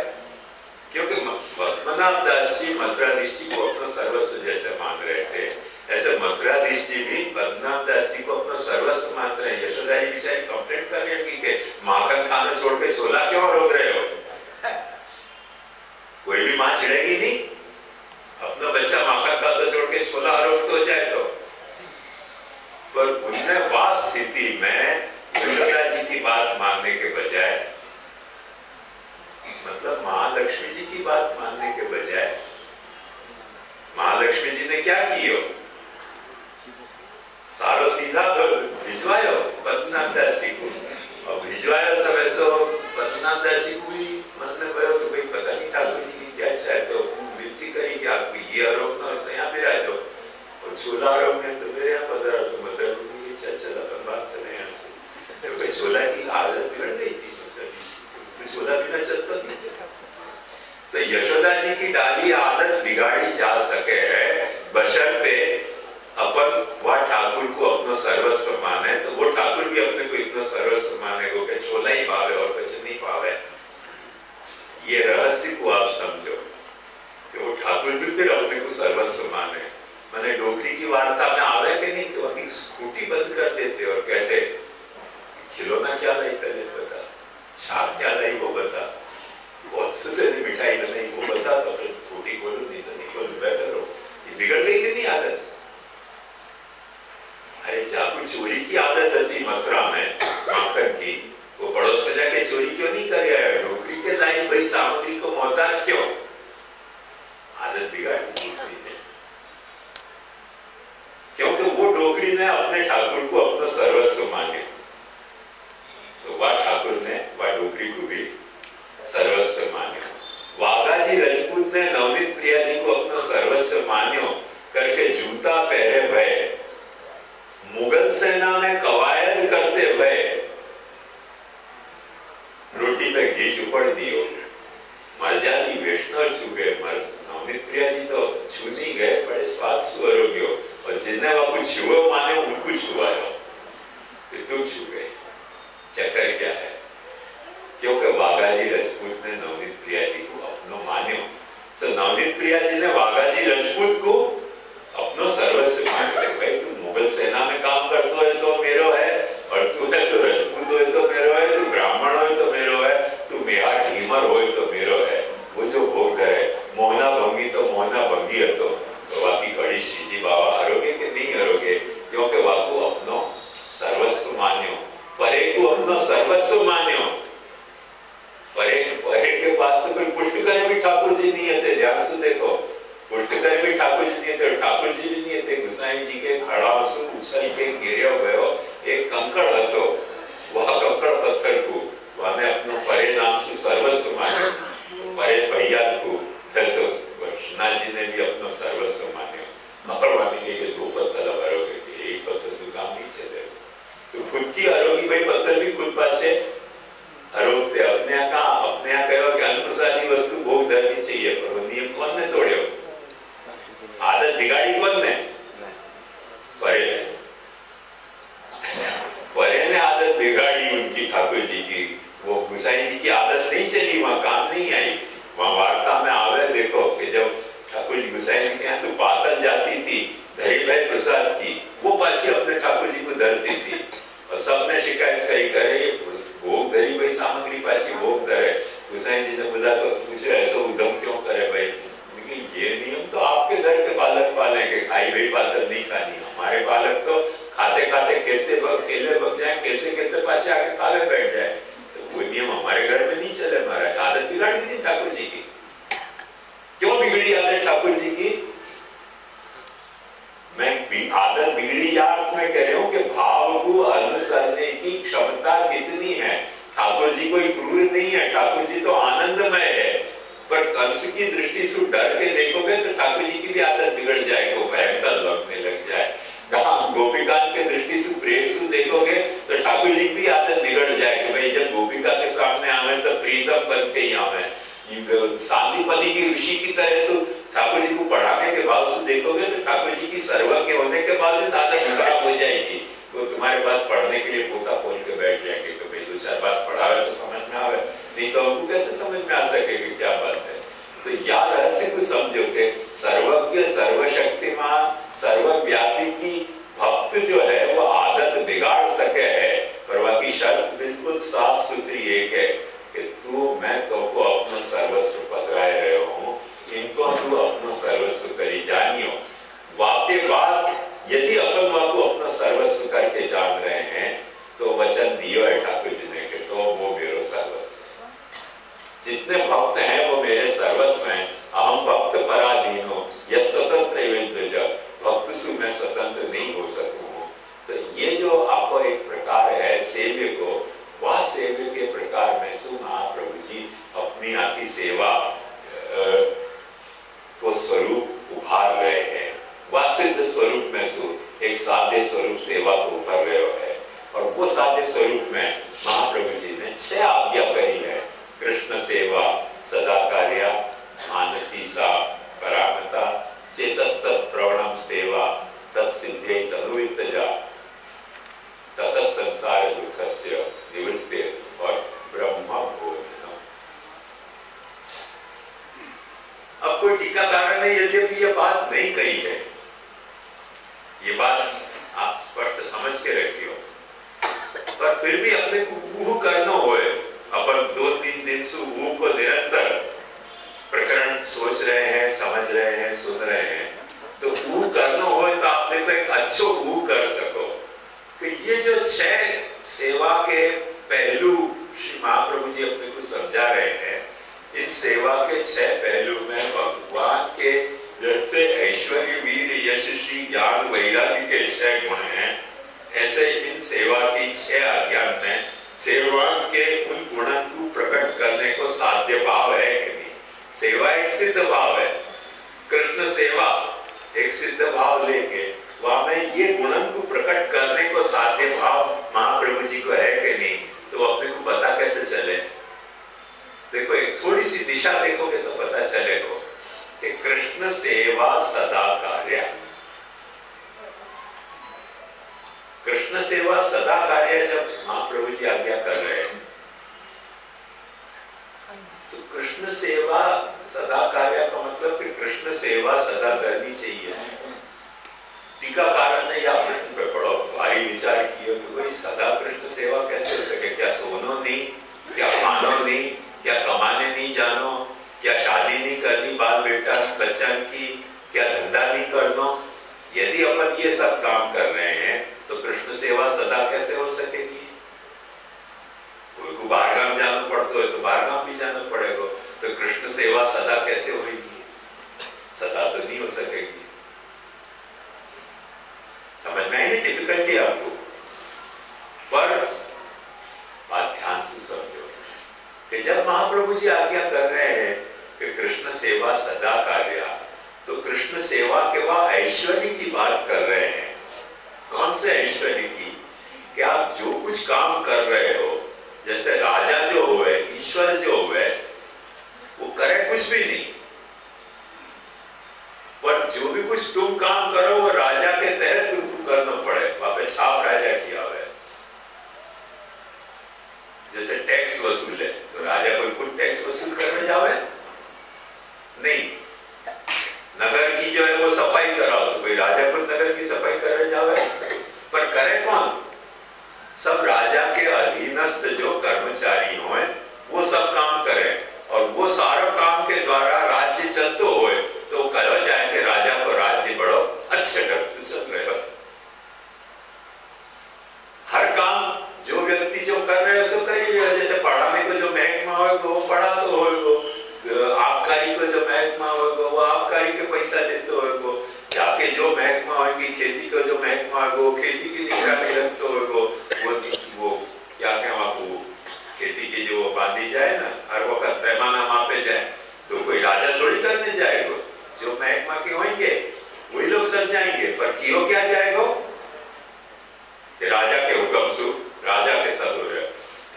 क्योंकि पद्मनाभ दास जी मथुराधीश जी को अपना सर्वस्व जैसे मान रहे थे, ऐसे मथुराधीश जी भी पद्मनाभ दास जी को अपना सर्वस्व मान रहे हैं। यशोदा जी बेचारी कंप्लेंट कर रही है कि माखन खाना छोड़ के छोला क्यों रोक रहे हो? कोई भी मां छिड़ेगी नहीं, अपना बच्चा माखन खाता छोड़ के छोला आरोप हो जाए तो। पर उनने वह स्थिति में यशोदा जी की बात मानने के बजाय, मतलब महालक्ष्मी जी की बात मानने के बजाय, महालक्ष्मी जी ने क्या किया? सारो सीधा भिजवायो पद्मनाभ दास जी को, और भिजवायो तो वैसे पद्मनाभ दास जी को भी मन में भयो कि भाई पता नहीं ठाकुर जी की क्या चाहे, तो विनती करी कि आपको ये आरोप न तो यहाँ पे आ जाओ, और छोला आरोप में तो मेरे यहाँ पधरा, तो मतलब चला अपन बात चले यहाँ से। छोला की आदत बिगड़ गई थी, मतलब छोला बिना चलता नहीं था। तो यशोदा जी की डाली आदत बिगाड़ी जा सके बशर्ते अपन वह ठाकुर को अपना सर्वस्व माने, तो वो ठाकुर भी अपने को इतना सर्वस्व माने को कि छोला ही भावे और कुछ नहीं भावे। ये रहस्य को आप समझो कि वो ठाकुर भी फिर अपने को सर्वस्व माने। मैंने डोगरी की वार्ता में आवे कि नहीं तो वही स्कूटी बंद कर देते और कहते खिलौना क्या लाई पहले बता, शाक क्या लाई वो बता, बहुत सुंदर मिठाई बनाई वो बता, तो फिर स्कूटी खोलो नहीं तो नहीं खोलो, बैठे रहो। ये बिगड़ गई कि नहीं आदत? अरे जाकू चोरी की आदत थी मथुरा में माखन की, वो पड़ोस में जाके चोरी क्यों नहीं कर आया? डोगरी के लाइन भाई सामग्री को मोहताज क्यों? आदत बिगाड़ी क्योंकि वो डोगरी ने अपने ठाकुर को अपना सर्वस्व माने, तो वह ठाकुर ने वह डोगरी को भी सर्वस्व माने। वागा रजपूत ने नवनीत प्रिया जी को अपनो सर्वस्व मान्यो करके जूता पहरे भय, मुगल सेना में कवायद करते भय, रोटी पे घी चुपड़ दियो, मर्जादी वैष्णव छू गए। नवनीत प्रिया जी तो छू नहीं गए, बड़े स्वाद सुअर हो गयो, और जिन्हें बापू छुओ माने उनको छुआयो, तुम छू गए। चक्कर क्या है? क्योंकि वाघाजी राजपूत ने नवनीत प्रिया जी को अपनो मान्यो। तो नवनीत प्रिया जी ने वाघाजी राजपूत को अपनो सर्वस्व मान्यो। भाई तू मुगल सेना में काम करतो है तो मेरो है, और तू ऐसो राजपूत हो तो मेरो है, तू ब्राह्मण हो तो मेरो है, तू मेहार ढीमर हो तो मेरो है। वो जो भोग है मोहना भंगी तो मोहना भंगी है, तो बाकी कड़ी श्रीजी बाबा हरोगे कि नहीं हरोगे? क्योंकि वाकू अपनो सर्वस्व मान्यो, परे को अपनो सर्वस्व मान्यो। परे के पास तो कोई पुष्ट करे भी ठाकुर जी नहीं है, ध्यान से देखो, पुष्ट करे भी ठाकुर जी नहीं है, ठाकुर जी भी नहीं है। गुसाई जी के खड़ा से उछल के गिरियो गयो एक कंकड़ हतो, वह कंकड़ पत्थर को वाने अपनो परे नाम से सर्वस्व मान्यो। परे भैया को कृष्णा जी ने भी अपनो सर्वस्व मान्यो। और वाने के दो पत्थर भरोगे कि एक पत्थर से काम नहीं चले, तो खुद की आरोगी भाई पत्थर भी खुद पासे आरोपते। अपने यहाँ कहो कि अनुप्रसादी वस्तु भोग धरनी चाहिए, पर वो नियम कौन ने तोड़े? आदत बिगाड़ी कौन ने? परे ने आदत बिगाड़ी उनकी, ठाकुर जी की। वो गुसाई जी की आदत नहीं चली, वहां काम नहीं आई। वहां वार्ता में आवे देखो कि जब ठाकुर जी गुसाई जी के यहाँ से पातल जाती थी धरी भाई प्रसाद की, वो पासी अपने ठाकुर जी को धरती थी, और सबने शिकायत करी करे भोग धरी भाई सामग्री पासी भोग धरे। गुसाई जी ने बोला तो पूछे ऐसा उद्यम क्यों करे भाई? ये नियम तो आपके घर के बालक पालेंगे, खाई हुई पातल नहीं खानी। हमारे बालक तो खाते खाते खेलते खेले बग जाए, खेलते खेलते पासे आके खाले बैठ जाए, तो वो नियम हमारे घर में नहीं चले। हमारा आदत बिगाड़ दी ठाकुर जी की। क्यों बिगड़ी आदत ठाकुर जी की? मैं आदत बिगड़ी या अर्थ में कह रहा हूं कि भाव को अनुसरने की क्षमता कितनी है। ठाकुर जी कोई क्रूर नहीं है, ठाकुर जी तो आनंदमय है, पर कंस की दृष्टि से डर के देखोगे तो ठाकुर जी की भी आदत बिगड़ जाएगी, वो भयंकर लगने लग जाए। गोपिकान के दृष्टि से प्रेम से देखोगे तो ठाकुर जी की भी आदत बिगड़ जाएगी। भाई जब गोपिका के सामने आवे तो प्रीतम बन के ही आवे। सांदीपनी की ऋषि की तरह से ठाकुर जी को पढ़ाने के बाद से देखोगे तो ठाकुर जी की सर्वज्ञ होने के बाद भी आदत खराब हो जाएगी। वो तुम्हारे पास पढ़ने के लिए पोता खोल के बैठ जाएंगे कि भाई दो चार बात पढ़ावे तो समझ में आवे, नहीं तो उनको कैसे समझ में आ सकेगी क्या बात है? तो या रहस्य को समझो कि सर्वज्ञ सर्वशक्तिमान सर्वव्यापी की भक्त जो है वो आदत बिगाड़ सके है, पर बाकी शर्त बिल्कुल साफ सुथरी एक है कि तू मैं तो को अपना सर्वस्व पकड़ाए रहे हूँ, इनको तू अपना सर्वस्व करी जानियो। वाके बाद यदि अपन को अपना सर्वस्व करके जान रहे हैं तो वचन दियो है ठाकुर जी ने कि तो वो मेरो सर्वस्व। जितने भक्त हैं वो मेरे सर्वस्व हैं। अहम भक्त पराधीनो यह स्वतंत्र विद्वज, भक्त से मैं स्वतंत्र नहीं हो सकूं। तो ये जो आपको एक प्रकार है सेव्य को, वह सेव्य के प्रकार में सु महाप्रभु जी अपनी आखी सेवा को स्वरूप उभार रहे हैं। वह सिद्ध स्वरूप में सु एक साध्य स्वरूप सेवा को कर रहे है, और वो साध्य स्वरूप में महाप्रभु जी ने 6 आज्ञा कही है। कृष्ण सेवा सदा कार्या मानसी सा परामता चेतस्त प्रवणम सेवा तत्सिद्धे तनुवित्तजा तत संसार दुखस्य निवृत्ति और ब्रह्म भोजनम। अब कोई टीकाकार ने यद्यपि ये बात नहीं कही है, ये बात आप स्पष्ट समझ के रखियो, पर फिर भी अपने को ऊह करना होए। अपन 2-3 दिन से ऊह को निरंतर प्रकरण सोच रहे हैं, समझ रहे हैं, सुन रहे हैं, तो ऊह करना होए तो आपने को एक अच्छो ऊह कर सको कि ये जो 6 सेवा के पहलू श्री महाप्रभु जी अपने को समझा रहे हैं, इन सेवा के 6 पहलू में भगवान के जैसे ऐश्वर्य वीर यश श्री ज्ञान वैराग्य के 6 गुण हैं, ऐसे इन सेवा की 6 आज्ञा में सेवा के उन गुणों को प्रकट करने को साध्य भाव है कि नहीं? सेवा एक सिद्ध भाव है। कृष्ण सेवा एक सिद्ध भाव लेके वहां में ये गुणन को प्रकट करने को साध्य भाव महाप्रभु जी को है कि नहीं, तो अपने को पता कैसे चले? देखो एक थोड़ी सी दिशा देखोगे तो पता चलेगा कि कृष्ण सेवा सदा कार्य, कृष्ण सेवा सदा कार्य जब महाप्रभु जी आज्ञा कर रहे हैं तो कृष्ण सेवा सदा कार्य का मतलब कि कृष्ण सेवा सदा करनी चाहिए। टीकाकार ने या प्रश्न पे पढ़ो भारी विचार किया कि भाई सदा कृष्ण सेवा कैसे हो सके? क्या सोनो नहीं, क्या खानो नहीं, क्या कमाने नहीं जानो, क्या शादी नहीं करनी बाल बेटा बच्चा की, क्या धंधा नहीं करना? यदि अपन ये सब काम कर रहे हैं तो कृष्ण सेवा सदा कैसे हो सकेगी? कोई को बाहरगाम जाना पड़ता है तो बाहरगाम भी जाना पड़ेगा, तो कृष्ण सेवा सदा कैसे होगी? सदा तो नहीं हो सकेगी। समझ में आई नहीं डिफिकल्टी आपको? पर बात ध्यान से समझो कि जब महाप्रभु जी आज्ञा कर रहे हैं कि कृष्ण सेवा सदा कार्य, तो कृष्ण सेवा के बाद ऐश्वर्य की बात कर रहे हैं। कौन से ऐश्वर्य की? कि आप जो कुछ काम कर रहे हो, जैसे राजा जो हुए, ईश्वर जो हुए, वो करे कुछ भी नहीं, पर जो भी कुछ तुम काम करो वो राजा के तहत तुमको करना पड़े। वहां पे छाप राजा किया हुआ है। जैसे टैक्स वसूल है तो राजा कोई खुद टैक्स वसूल करने जावे नहीं। नगर की जो है वो सफाई कराओ तो कोई राजा खुद नगर की सफाई करने जावे, पर करे कौन? सब राजा के अधीनस्थ जो कर्मचारी हों वो सब काम करें, और वो सारा काम के द्वारा राज्य चलते हुए तो कहा जाए कि राजा को राज्य बड़ो अच्छे ढंग से चल रहे हो। हर काम जो व्यक्ति जो कर रहे हो सो करिए। जैसे पढ़ाने को जो महकमा होगा वो पढ़ा तो होगा, आबकारी को जो महकमा होगा वो आबकारी के पैसा देते होगा, जाके जो महकमा होगी खेती को जो महकमा होगा वो खेती की निगरानी रखते होगा। वो क्या कहें आपको, खेती की जो बांधी जाए ना, हर वक्त पैमाना मापे जाए, तो कोई राजा थोड़ी करने जाएगा। जो महकमा के होंगे वही लोग सब जाएंगे, पर कियो क्या जाएगा? राजा के हुक्म से राजा के साथ हो रहे हो।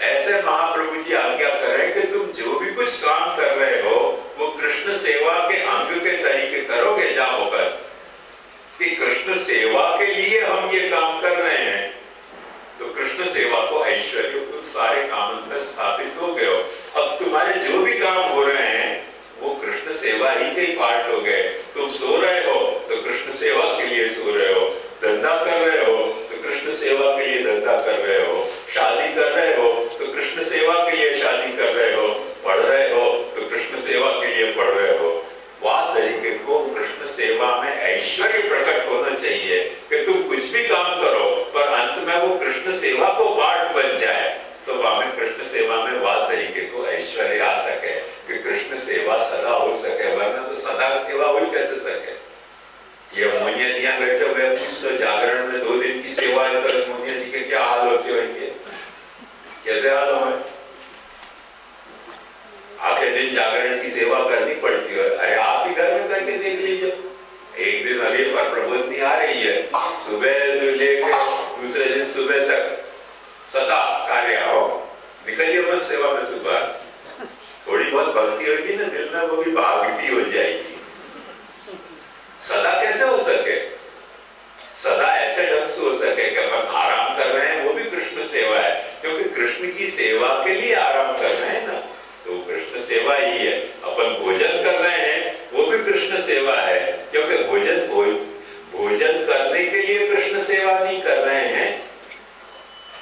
ऐसे महाप्रभु जी आज्ञा कर रहे हैं कि तुम जो भी कुछ काम कर रहे हो वो कृष्ण सेवा के अंग के तरीके करोगे। जाओ कर कि कृष्ण सेवा के लिए हम ये काम कर रहे हैं, तो कृष्ण सेवा को ऐश्वर्य कुछ सारे काम में स्थापित हो गए हो। अब तुम्हारे जो भी काम हो रहे हैं वो कृष्ण सेवा ही के पार्ट हो गए। तुम सो रहे हो तो कृष्ण सेवा के लिए सो रहे हो, धंधा कर रहे हो तो कृष्ण सेवा के लिए धंधा कर रहे हो, शादी कर रहे हो तो कृष्ण सेवा के लिए शादी कर रहे हो, पढ़ रहे हो तो कृष्ण सेवा के लिए पढ़ रहे हो। वह तरीके को कृष्ण सेवा में ऐश्वर्य प्रकट होना चाहिए कि तुम कुछ भी काम करो पर अंत में वो कृष्ण सेवा को पार्ट बन जाए, तो वहां में कृष्ण सेवा में वह तरीके को ऐश्वर्य आ सके कि कृष्ण सेवा सदा हो सके। वरना तो सदा सेवा हो ही कैसे सके? ये मोनिया जी यहाँ बैठे हुए पूछ लो, जागरण में 2 दिन की सेवा है तो मोनिया जी के क्या हाल होते होंगे? कैसे हाल हो? आखिर दिन जागरण की सेवा करनी पड़ती है। अरे आप ही घर में करके देख लीजिए। एक दिन अभी पर प्रबोधनी आ रही है, सुबह से लेकर दूसरे दिन सुबह तक सदा कार्य हो, निकलिए बस सेवा में। सुबह थोड़ी बहुत भक्ति होगी ना दिल में, वो भी भागती हो जाएगी। सदा कैसे हो सके? सदा ऐसे ढंग से हो सके कि अपन आराम कर रहे हैं वो भी कृष्ण सेवा है, क्योंकि कृष्ण की सेवा के लिए आराम कर रहे हैं ना, तो कृष्ण सेवा ही है। अपन भोजन कर रहे हैं वो भी कृष्ण सेवा है, क्योंकि भोजन करने के लिए कृष्ण सेवा नहीं कर रहे हैं,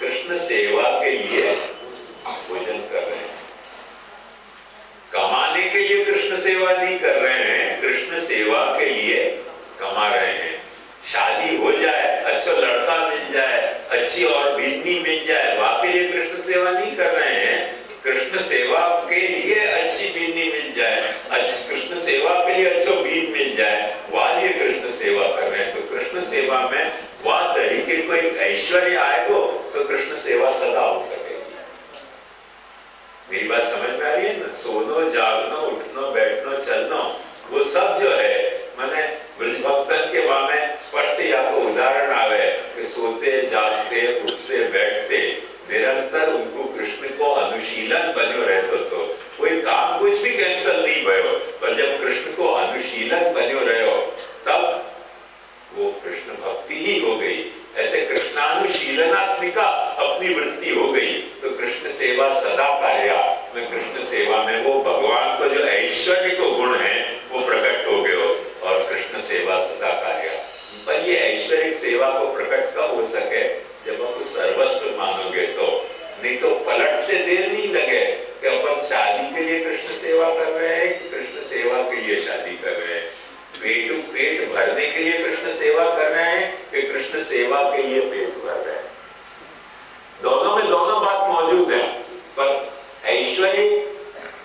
कृष्ण सेवा के लिए भोजन कर रहे हैं। कमाने के लिए कृष्ण सेवा नहीं कर रहे हैं, कृष्ण सेवा के लिए कमा रहे हैं। शादी हो जाए, अच्छा लड़का मिल जाए, अच्छी और बीवी मिल जाए, वहां के लिए कृष्ण सेवा नहीं कर रहे हैं, कृष्ण सेवा के लिए अच्छी बीवी मिल जाए, कृष्ण सेवा के लिए अच्छा बीन मिल जाए, वहां लिए कृष्ण सेवा कर रहे हैं। तो कृष्ण सेवा में वह तरीके को एक ऐश्वर्य आएगा तो कृष्ण सेवा सदा हो सकेगी। मेरी बात समझ में आ रही है ना? सोनो जागनो उठनो बैठनो चलनो वो सब जो है माने ब्रजभक्तन के वहां में स्पष्ट या तो उदाहरण आवे कि सोते जागते उठते बैठते निरंतर उनको कृष्ण को अनुशीलन बनो रहते तो कोई काम कुछ भी कैंसल नहीं भयो, पर जब कृष्ण को अनुशीलन बनो रहो तब वो कृष्ण भक्ति ही हो गई। ऐसे कृष्णानुशीलनात्मिका अपनी वृत्ति हो गई तो कृष्ण सेवा सदा कार्या में कृष्ण सेवा में वो भगवान को जो ऐश्वर्य को गुण है वो प्रकट हो गए और कृष्ण सेवा सदा कार्या। पर ये ऐश्वर्य सेवा को प्रकट कब हो सके? जब आप सर्वस्व मानोगे तो, नहीं तो पलटते देर नहीं लगे कि अपन शादी के लिए कृष्ण सेवा कर रहे हैं कि कृष्ण सेवा के लिए शादी कर रहे हैं, पेट भरने के लिए कृष्ण सेवा कर रहे हैं कि कृष्ण सेवा के लिए पेट भर रहे हैं। दोनों में दोनों बात मौजूद है, पर ऐश्वर्य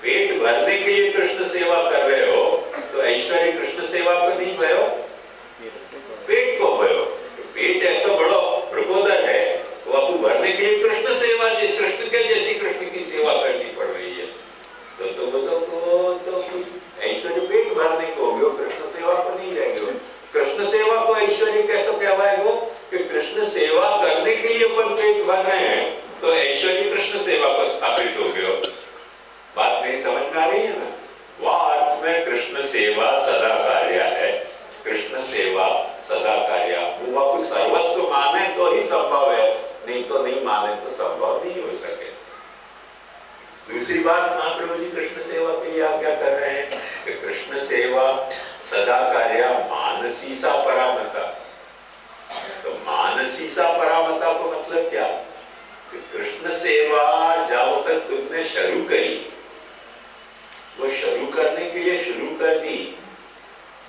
पेट भरने के लिए कृष्ण सेवा कर रहे हो तो ऐश्वर्य कृष्ण सेवा को नहीं भयो, पेट को भयो। पेट ऐसा बड़ा प्रबोधन है तो आपको भरने के लिए कृष्ण सेवा कृष्ण के जैसी कृष्ण की सेवा करनी पड़ रही है तो ऐश्वर्य पेट भरने को हो, कृष्ण सेवा को नहीं रहेंगे। कृष्ण सेवा को ऐश्वर्य कैसे कहवाएगा कि कृष्ण सेवा करने के लिए अपन पेट भर रहे हैं तो ऐश्वर्य कृष्ण सेवा को स्थापित हो गया। बात नहीं समझ में आ रही है ना? वह अर्थ में कृष्ण सेवा सदा कार्य है, कृष्ण सेवा सदा कार्य। वो आपको सर्वस्व माने तो ही संभव है, नहीं तो नहीं माने तो संभव नहीं हो सके। दूसरी बात महाप्रभु जी कृष्ण सेवा के लिए आज्ञा कर रहे हैं कि कृष्ण सेवा सदा कार्य मानसी सा परामता। तो मानसी सा परामता को मतलब क्या कि कृष्ण सेवा जब तक तुमने शुरू करी वो शुरू करने के लिए शुरू कर दी,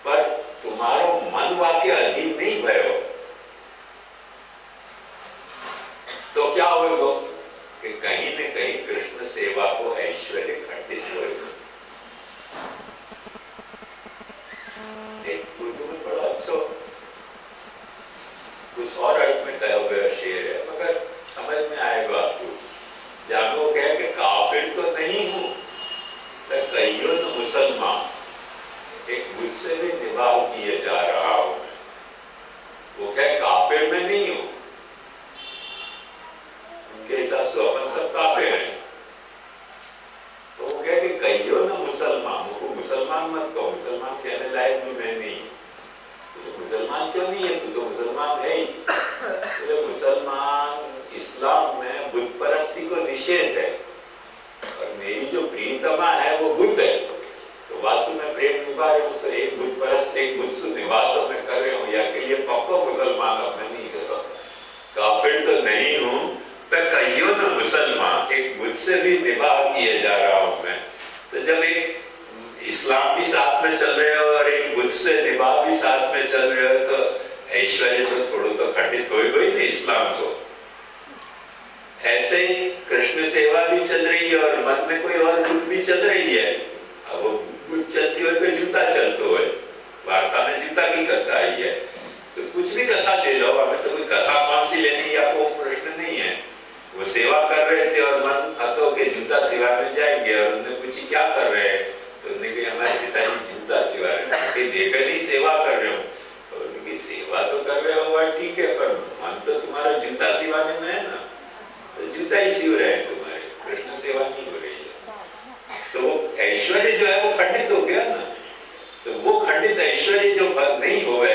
पर तुम्हारा मन वाक्य अधीन नहीं भयो तो क्या होगा कि कहीं न कहीं कृष्ण सेवा को ऐश्वर्य खंडित होगा। उर्दू में बड़ा अच्छा कुछ और अर्थ में कहा गया शेर है, मगर समझ में आएगा आपको। जागो कहे कि काफिर तो नहीं हूं, कहियो न मुसलमान, एक मुझसे भी निवाह किए जा रहा हूं। वो कहे काफिर में नहीं हूं, उनके हिसाब से अपन सब काफिर हैं। तो वो कहे कि कहियो न मुसलमान, वो मुसलमान मत कहो, मुसलमान कहने लायक भी मैं नहीं हूं। तो मुसलमान क्यों नहीं है? तू तो मुसलमान है ही। तो मुसलमान इस्लाम में बुत परस्ती को निषेध है और मेरी जो प्रियतमा है वो बुद्ध है, तो वास्तव में प्रेम निभा रहे हूँ, एक बुद्ध परस्त एक बुद्ध से निवाह तो मैं कर रहे हूँ, या के लिए पक्का मुसलमान अपने नहीं करता, काफिर तो नहीं हूँ। तो कहियो ना मुसलमान, एक बुद्ध से भी निवाह किए जा रहा हूँ मैं। तो जब एक इस्लाम भी साथ में चल रहे हो और एक बुद्ध से निवाह भी साथ में चल रहे हो तो ऐश्वर्य तो थोड़ा तो खंडित हो गई ना इस्लाम को। ऐसे ही कृष्ण सेवा भी चल रही है और मन में कोई और बुद्ध भी चल रही है। अब वो बुद्ध चलती हुई पे जूता चलते हुए, वार्ता में जूता की कथा आई है तो कुछ भी कथा ले लो, हमें तो कोई कथा कौन सी लेनी या वो प्रश्न नहीं है। वो सेवा कर रहे थे और मन हतो के जूता सिवा में जाएंगे और उन्होंने पूछी क्या कर रहे हैं, तो उन्होंने कहा हमारे पिताजी जूता सिवा रहे हैं। देखकर नहीं सेवा कर रहे हो, तो उनकी सेवा तो कर रहे हो वह ठीक है, पर मन तो तुम्हारा जूता सिवाने में है ना, तो जूता ही सिव रहे हैं तुम्हारे, कृष्ण सेवा नहीं हो रही है। तो वो ऐश्वर्य जो है वो खंडित हो गया ना। तो वो खंडित ऐश्वर्य जो नहीं हुए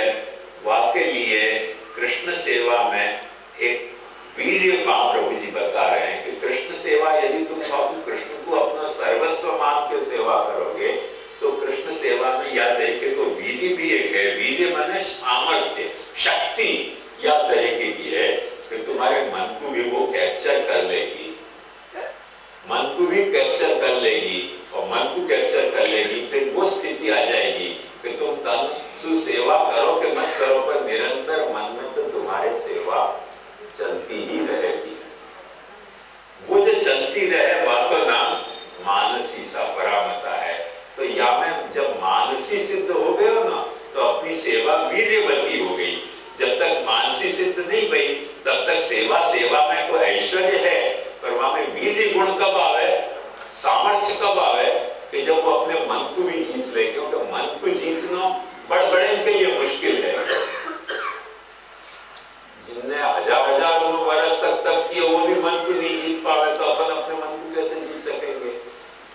वाके लिए कृष्ण सेवा में एक वीर्य महाप्रभु जी बता रहे हैं कि कृष्ण सेवा यदि तुम कृष्ण को अपना सर्वस्व मान के सेवा करोगे तो कृष्ण सेवा में या तरीके को वीर्य भी एक है। वीर्य माने सामर्थ्य, शक्ति या तरीके की है कि तुम्हारे मन को भी वो कैप्चर कर लेगी, मन को भी कैप्चर कर लेगी और मन को कैप्चर कर लेगी, फिर वो स्थिति आ जाएगी कि तुम तन सेवा करो कि मत करो, पर निरंतर मन में तो तुम्हारे सेवा चलती ही रहेगी। वो जो चलती रहे वह तो नाम मानसी सा परामता है। तो या में जब मानसी सिद्ध हो गए हो ना तो अपनी सेवा वीर्यवती हो गई। जब तक मानसी सिद्ध नहीं हुई तब तक सेवा में कोई ऐश्वर्य है, पर वहां में वीर्य गुण कब आवे? बड़े के लिए मुश्किल है। जिनने हजार वर्ष तक किए वो भी मन को नहीं जीत पावे, तो अपन अपने मन को कैसे जीत सकेंगे?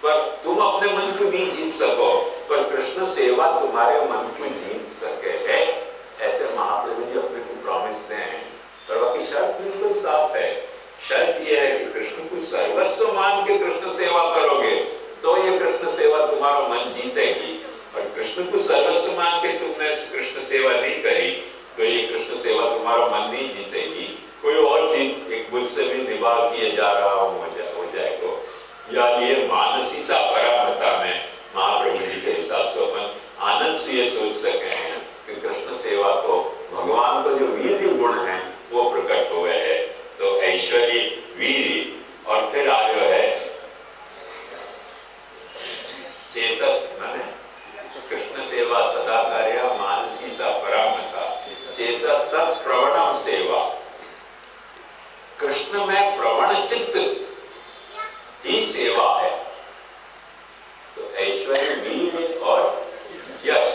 पर तुम अपने मन को नहीं जीत सको, पर कृष्ण सेवा तुम्हारे मन को जीत सके है, ऐसे महाप्रभु जी अपने को प्रॉमिस दें। पर बाकी शर्त बिल्कुल साफ है। शर्त यह है कि कृष्ण को सर्वस्व मान के कृष्ण सेवा करोगे तो ये कृष्ण सेवा तुम्हारा मन जीतेगी। और कृष्ण को सर्वस्व मान के तुमने कृष्ण सेवा नहीं करी तो ये कृष्ण सेवा तुम्हारा मन नहीं जीतेगी। कोई और चीज एक मुझसे भी निभाव किए जा रहा हो जाए तो, या ये मानसी सा परामता में महाप्रभु जी के हिसाब से अपन आनंद से ये सोच सके हैं कि कृष्ण सेवा को भगवान को जो वीर गुण है वो प्रकट हुए है। तो ऐश्वर्य वीर और फिर आगे है चेतस, माने कृष्ण सेवा सदा कार्य मानसी सा परामता चेतस तत् प्रवणम सेवा। कृष्ण में प्रवण चित्त ही सेवा है। तो ऐश्वर्य वीर और यश,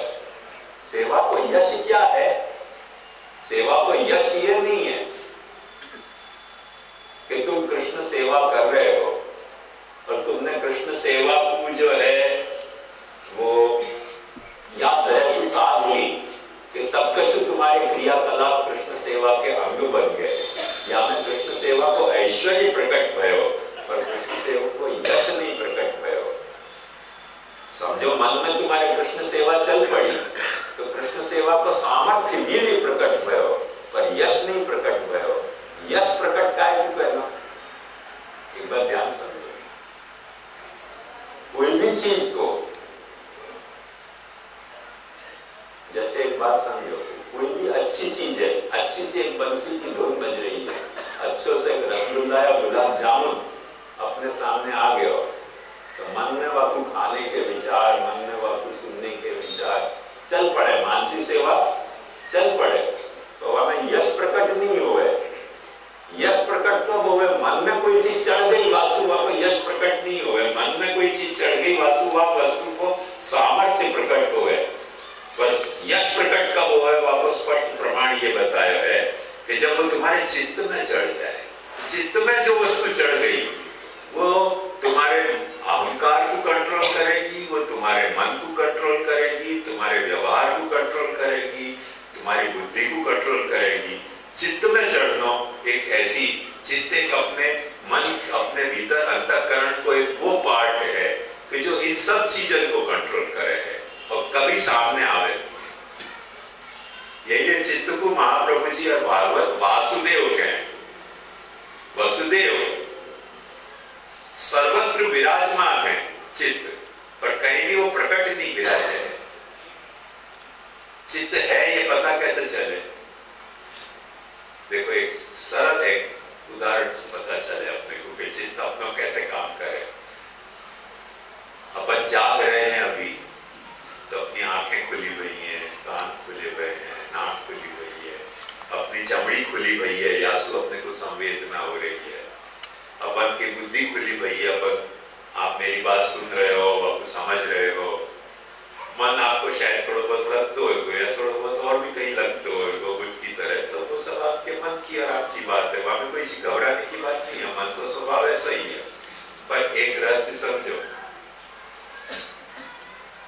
सेवा को यश क्या है? सेवा को यश ये नहीं है कि तुम कृष्ण सेवा कर रहे हो और तुमने कृष्ण सेवा को जो है वो या तो ऐसी साध ली कि सब कुछ तुम्हारे क्रियाकलाप कृष्ण सेवा के अंग बन गए, या में कृष्ण सेवा को ऐश्वर्य प्रकट भयो पर कृष्ण सेवा को यश नहीं प्रकट भयो। समझो मन में तुम्हारे कृष्ण सेवा चल पड़ी तो कृष्ण सेवा को सामर्थ्य वीर्य प्रकट भयो पर यश नहीं प्रकट भयो। यश प्रकट काय को कहना, एक बार ध्यान समझो। कोई भी चीज को, जैसे एक बात समझो, कोई भी अच्छी चीज है, अच्छी से एक बंसी की धुन बज रही है, अच्छों से एक रसगुल्ला या गुलाब जामुन अपने सामने आ गया तो मन में वाकु खाने के विचार, मन में वाकु सुनने के विचार चल पड़े, मानसी सेवा चल पड़े तो हमें यश प्रकट नहीं हुए। यश प्रकट तो हुए मन में कोई चीज चढ़ गई वासु, वहां पर यश प्रकट नहीं हुए। मन में कोई चीज चढ़ गई वासु, वहां वस्तु को सामर्थ्य प्रकट हुए। पर यश प्रकट कब हुआ है वहां को स्पष्ट प्रमाण ये बताया है कि जब वो तुम्हारे चित्त में चढ़ जाए। चित्त में जो वस्तु चढ़ गई वो तुम्हारे अहंकार को कंट्रोल करेगी, वो तुम्हारे मन को कंट्रोल करेगी, तुम्हारे व्यवहार को कंट्रोल करेगी, तुम्हारी बुद्धि को कंट्रोल करेगी। चित्त में चढ़ना एक ऐसी चित्त एक अपने मन, अपने भीतर अंतःकरण को एक वो पार्ट है कि जो इन सब चीजों को कंट्रोल करे है और कभी सामने आवे। यही चित्त को महाप्रभु जी और भागवत वासुदेव कहें। वसुदेव सर्वत्र विराजमान है चित्त, पर कहीं भी वो प्रकट नहीं विराजे है। चित्त है ये पता कैसे चले? देखो एक सरल एक उदाहरण से पता चले अपने को कि चित्त अपना कैसे काम करे। अपन जाग रहे हैं अभी तो अपनी आंखें खुली हुई हैं, कान खुले हुए हैं, नाक खुली हुई है, अपनी चमड़ी खुली हुई है, यासु अपने को संवेदना हो रही है, अपन की बुद्धि खुली हुई है, अपन आप मेरी बात सुन रहे हो, आपको समझ रहे हो। मन आपको शायद थोड़ा बहुत लगता हो या थोड़ा बहुत और भी कहीं लगता हो बुद्ध की तरह, तो वो सब आपके मन की और आपकी बात है, वहां में कोई घबराने की बात नहीं है। मन तो स्वभाव ऐसा ही है। पर एक रहस्य समझो,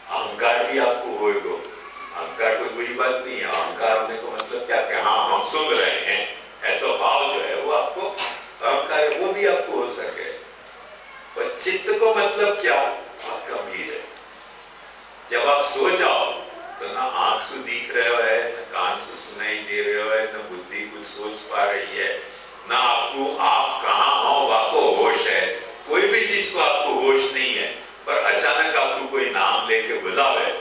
अहंकार भी आपको होएगा। अहंकार कोई बुरी बात नहीं है। अहंकार होने को मतलब क्या कि हाँ हम सुन रहे हैं, ऐसा भाव जो है वो आपको अहंकार है, वो भी आपको हो सके। पर चित्त को मतलब क्या? बहुत गंभीर है। जब आप सो जाओ तो ना आंख से दिख रहे हो है, ना कान से सुनाई दे रहे हो है, ना बुद्धि कुछ सोच पा रही है, ना आपको आप कहाँ हो आपको होश है। कोई भी चीज को आपको होश नहीं है। पर अचानक आपको कोई नाम लेके बुलावे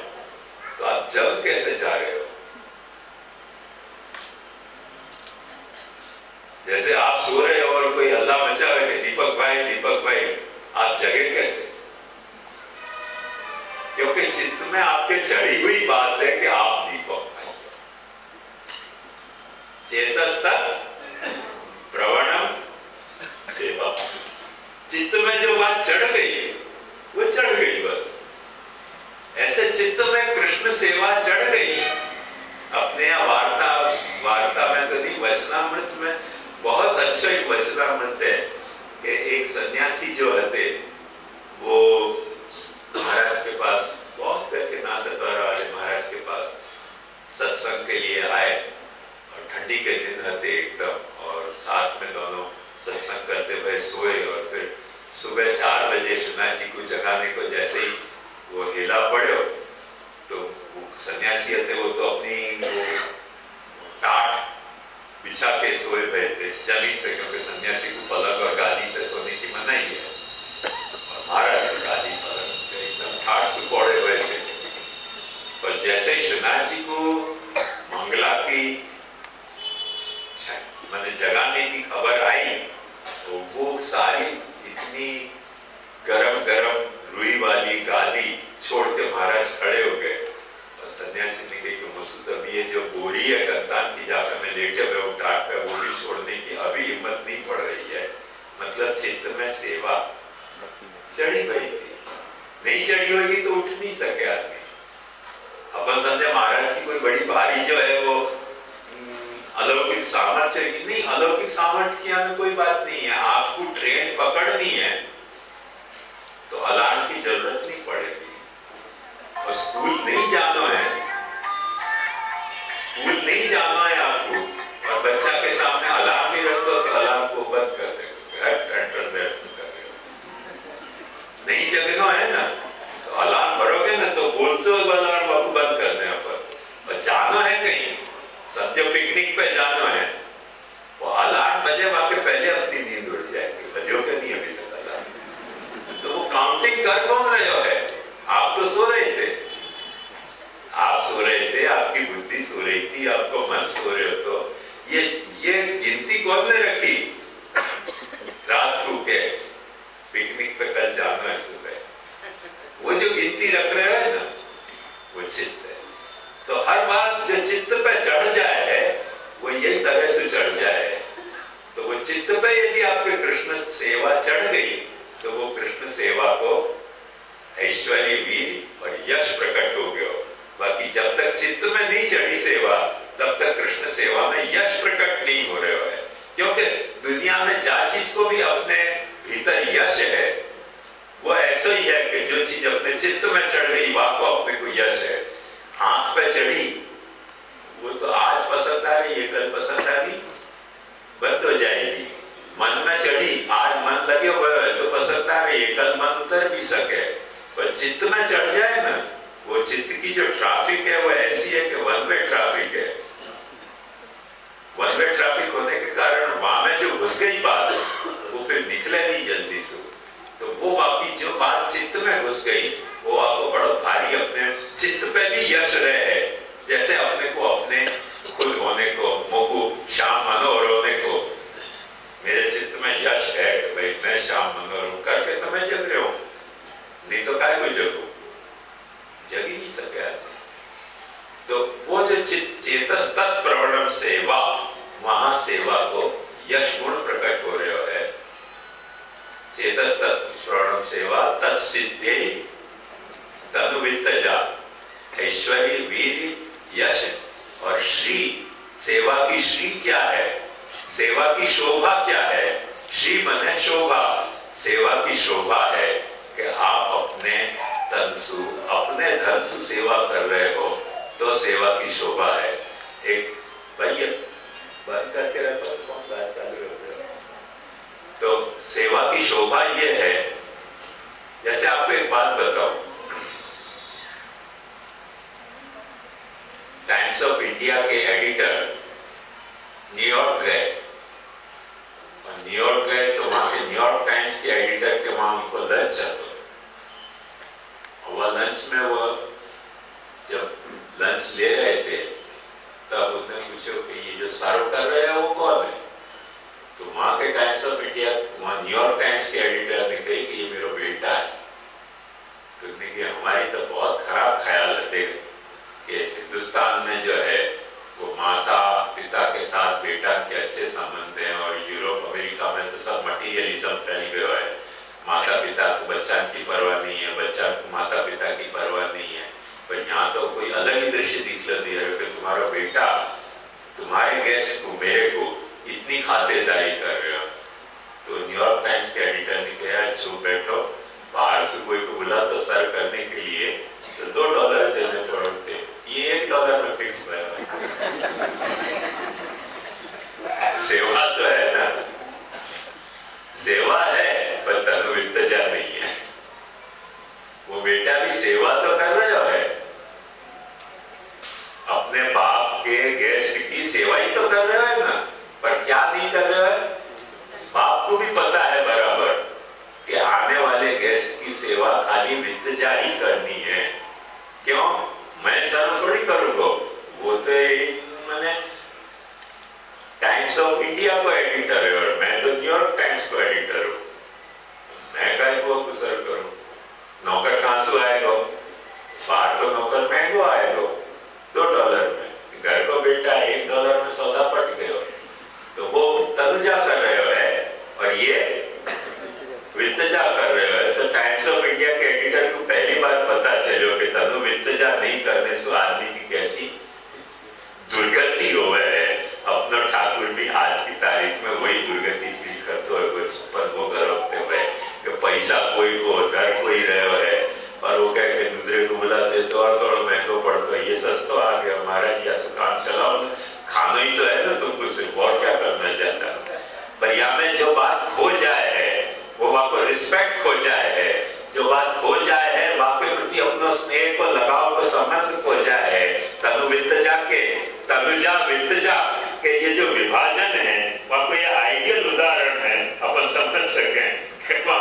तो आप जग कैसे जा रहे हो? जैसे आप सो रहे हो और कोई हल्ला मचा रहे कि दीपक भाई, आप जगे कैसे? क्योंकि चित्त में आपके चढ़ी हुई बात है कि आप दीपक भाई। चेतस्तत् प्रवणम सेवा। चित्त में जो बात चढ़ गई वो चढ़ गई बस। ऐसे चित्त में कृष्ण सेवा चढ़ गई जो हते वो महाराज के पास बहुत करके नाथद्वारा वाले महाराज के पास सत्संग के लिए आए और ठंडी के दिन हते एकदम, और साथ में दोनों सत्संग करते हुए सोए। और फिर सुबह 4 बजे श्रीनाथ जी को जगाने को जैसे ही वो हिला पड़े तो वो सन्यासी हते वो तो अपनी वो टाट बिछा के सोए हुए थे जमीन पे, क्योंकि सन्यासी को पलंग और गादी पे सोने की मनाही है। और महाराज गादी पलंग पे एकदम ठाट से पड़े हुए थे। पर जैसे श्रीनाथ जी को मंगला की मैंने जगाने की खबर आई तो वो सारी इतनी गरम गरम रुई वाली गादी छोड़ के महाराज खड़े हो गए। और सन्यासी ने कही कि मुझसे तो अभी ये जो बोरी है गंतान की जाकर मैं लेटे हुए उठाट पे वो भी छोड़ने की अभी हिम्मत नहीं पड़ रही है। मतलब चित्त में सेवा चढ़ी गई थी, नहीं चढ़ी होगी तो उठ नहीं सके आदमी। अपन समझे महाराज की कोई बड़ी भारी जो है वो अलौकिक सामर्थ्य है कि नहीं, अलौकिक सामर्थ्य की हमें कोई बात नहीं है। आपको ट्रेन पकड़नी है तो अलार्म की जरूरत नहीं पड़ेगी। और स्कूल नहीं जाना है, स्कूल नहीं जाना है आपको, और बच्चा के सामने अलार्म नहीं रखते तो अलार्म को बंद कर देगा, नहीं जगना है ना तो अलार्म भरोगे ना तो बोलते हो अलार्म आपको बंद कर देना पर। और जाना है कहीं, समझो पिकनिक पे जाना है, वो अलार्म बजे वहां के पहले अपनी नींद उड़ जाएगी, बजो के नहीं अभी तक अलार्म। तो वो काउंटिंग कर कौन रहे हो है? आप तो सो रहे थे, आप सो रहे थे, आपकी बुद्धि सो रही थी, आपको मन सो रहे हो। तो ये गिनती कौन ने रखी रात को के पिकनिक पे कल जाना है सुबह? वो जो गिनती रख रहे हो ना वो चित्त है। तो हर बात जो चित्त पे चढ़ जाए वो यही तरह से चढ़ जाए। तो वो चित्त पे यदि आपके कृष्ण सेवा चढ़ गई तो वो कृष्ण सेवा को ऐश्वर्य वीर और यश प्रकट हो गया। बाकी जब तक चित्त में नहीं चढ़ी सेवा तब तक कृष्ण सेवा में यश प्रकट नहीं हो रहे है। क्योंकि दुनिया में जा चीज को भी अपने भीतर यश है वो ऐसा ही है कि जो चीज अपने चित्त में चढ़ गई वहां को अपने को यश है। आंख पे चढ़ी वो तो आज पसंद आ रही है, कल पसंद आ रही बंद हो जाएगी। मन में चढ़ी आज मन लगे हुए तो पसंद आ रही है, कल मन उतर भी सके। पर चित्त में चढ़ जाए ना वो चित्त की जो ट्रैफिक है वो ऐसी है कि वन वे ट्रैफिक है। वन वे ट्रैफिक होने के कारण वहां में जो घुस गई बात वो फिर निकले नहीं जल्दी से। तो वो बाकी जो बात चित्त में घुस गई वो आपको बड़ा भारी अपने चित्त पे भी यश रहे। जैसे अपने को अपने खुद होने को मोकू श्याम मनोहर होने को मेरे चित्त में यश है कि भाई मैं श्याम मनोहर हूं करके तो मैं जग रहे हो, नहीं तो काय को जगू, जग ही नहीं सके। तो वो जो चेतस तत्प्रवणम सेवा वहां सेवा को यश गुण प्रकट हो रहे है। चेतस तत्प्रवणम सेवा तत्सिद्धे तनुवित्तजा ऐश्वर्य वीर यश और श्री। सेवा की श्री क्या है, सेवा की शोभा क्या है? श्री मन है शोभा। सेवा की शोभा है कि आप अपने तनसु अपने धनसु सेवा कर रहे हो तो सेवा की शोभा है। एक भैया बंद करके रखो, कौन बात चालू है? तो सेवा की शोभा ये है, जैसे आपको एक बात बताओ, टाइम्स ऑफ इंडिया के एडिटर न्यूयॉर्क गए और न्यूयॉर्क गए तो वहां के न्यूयॉर्क टाइम्स के एडिटर के वहां उनको लंच आता और वह लंच में वो जब लंच ले रहे थे तब उन्होंने पूछा कि ये जो सर्व कर रहे हैं वो कौन है? तो वहां के टाइम्स ऑफ इंडिया वहां न्यूयॉर्क टाइम्स के एडिटर ने कही कि ये मेरा बेटा है। तो उन्होंने कहा हमारी तो बहुत खराब ख्याल रखते कि हिंदुस्तान में जो है वो माता पिता के साथ बेटा के अच्छे संबंध हैं और यूरोप अमेरिका में तो सब मटीरियलिज्म फैल गया है। माता पिता को बच्चा की परवाह नहीं है, बच्चा को माता पिता की परवाह नहीं है। पर यहाँ तो कोई अलग ही दृश्य दिख बोला तो सर करने के लिए तो $2 देने पड़ते, ये $1 में फिक्स हुआ। सेवा तो है ना, सेवा है पर तनु वित्तजा नहीं है। वो बेटा भी सेवा तो कर रहे हो है, अपने बाप के गेस्ट की सेवा ही तो कर रहे हो ना, पर क्या नहीं कर रहे हो? बाप को भी पता है बराबर कि आने वाले गेस्ट की सेवा खाली वित्तजा ही करनी है। क्यों? मैं सर थोड़ी करूंगा, वो तो मैंने टाइम्स ऑफ इंडिया को एडिटर है और मैं तो न्यूयॉर्क टाइम्स को एडिटर हूं। मैं काय को सर करूं? नौकर कहां से आएगा? बाहर को नौकर महंगो आएगा $2 में, घर को बेटा $1 में सौदा पट गयो। तो वो तनुजा कर रहे हो है और ये वित्तजा कर रहे हो। तो टाइम्स ऑफ इंडिया के एडिटर को पहली बार पता चलो कि तनु वित्तजा नहीं करने से आदमी की कैसी दुर्गति हो है। अपना ठाकुर भी आज की तारीख में वही दुर्गति फील करते हुए पर वो गौरवते हुए कि पैसा कोई को दर कोई रहे है और वो कह के दूसरे को बुला देते और थोड़ा महंगो पड़ता है, ये सस्ता आ गया महाराज, या काम चलाओ ना, खाना ही तो है ना तुमको, सिर्फ और क्या करना चाहता। पर यहाँ में जो बात खो जाए है वो वहां को रिस्पेक्ट खो जाए है, जो बात खो जाए है वहां के प्रति अपना स्नेह को लगाव को संबंध खो जाए है। तनु वित्तजा के तनुजा वित्तजा के ये जो विभाजन है वहां को ये आइडियल उदाहरण है, अपन समझ सके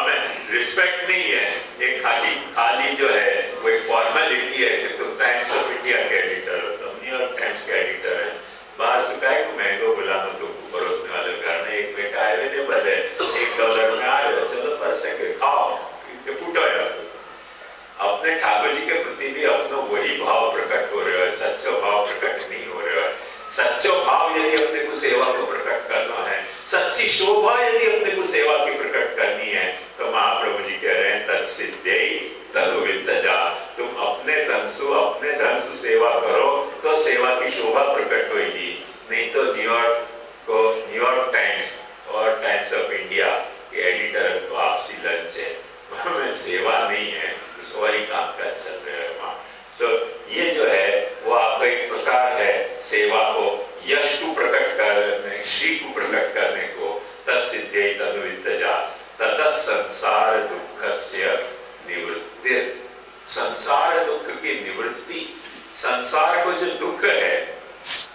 में रिस्पेक्ट नहीं है, ये खाली जो है वो एक फॉर्मेलिटी है कि तुम टाइम्स ऑफ इंडिया के एडिटर हो, तुम न्यूयॉर्क टाइम्स के एडिटर है। बाहर से कहे को महंगो बुलाना तुमको परोसने वाले घर में एक बेटा अवेलेबल है, $1 में आ रहे हो, चलो फर्स्ट है खाओ फूटो है। अपने ठाकुर जी के प्रति भी अपना वही भाव प्रकट हो रहे हो, सच्चो भाव प्रकट नहीं हो रहे हो। सच्चो भाव यदि अपने को सेवा को प्रकट करना है, सच्ची शोभा यदि अपने को सेवा की प्रकट करनी है, तो महाप्रभु जी कह रहे हैं तत्सिद्धयै तनु वित्तजा, तुम अपने धन से सेवा करो तो सेवा की शोभा प्रकट होगी। नहीं तो न्यूयॉर्क टाइम्स और टाइम्स ऑफ इंडिया के एडिटर को आपसी लंच है, में सेवा नहीं है, वही काम काज चल रहा है वहां। तो ये जो है वो आपका एक प्रकार है सेवा को यश को प्रकट करने, श्री को प्रकट करने को। तत्सिद्धयै तनु वित्तजा ततः संसार दुःखस्य निवृत्ति, संसार दुख की निवृत्ति। संसार को जो दुख है,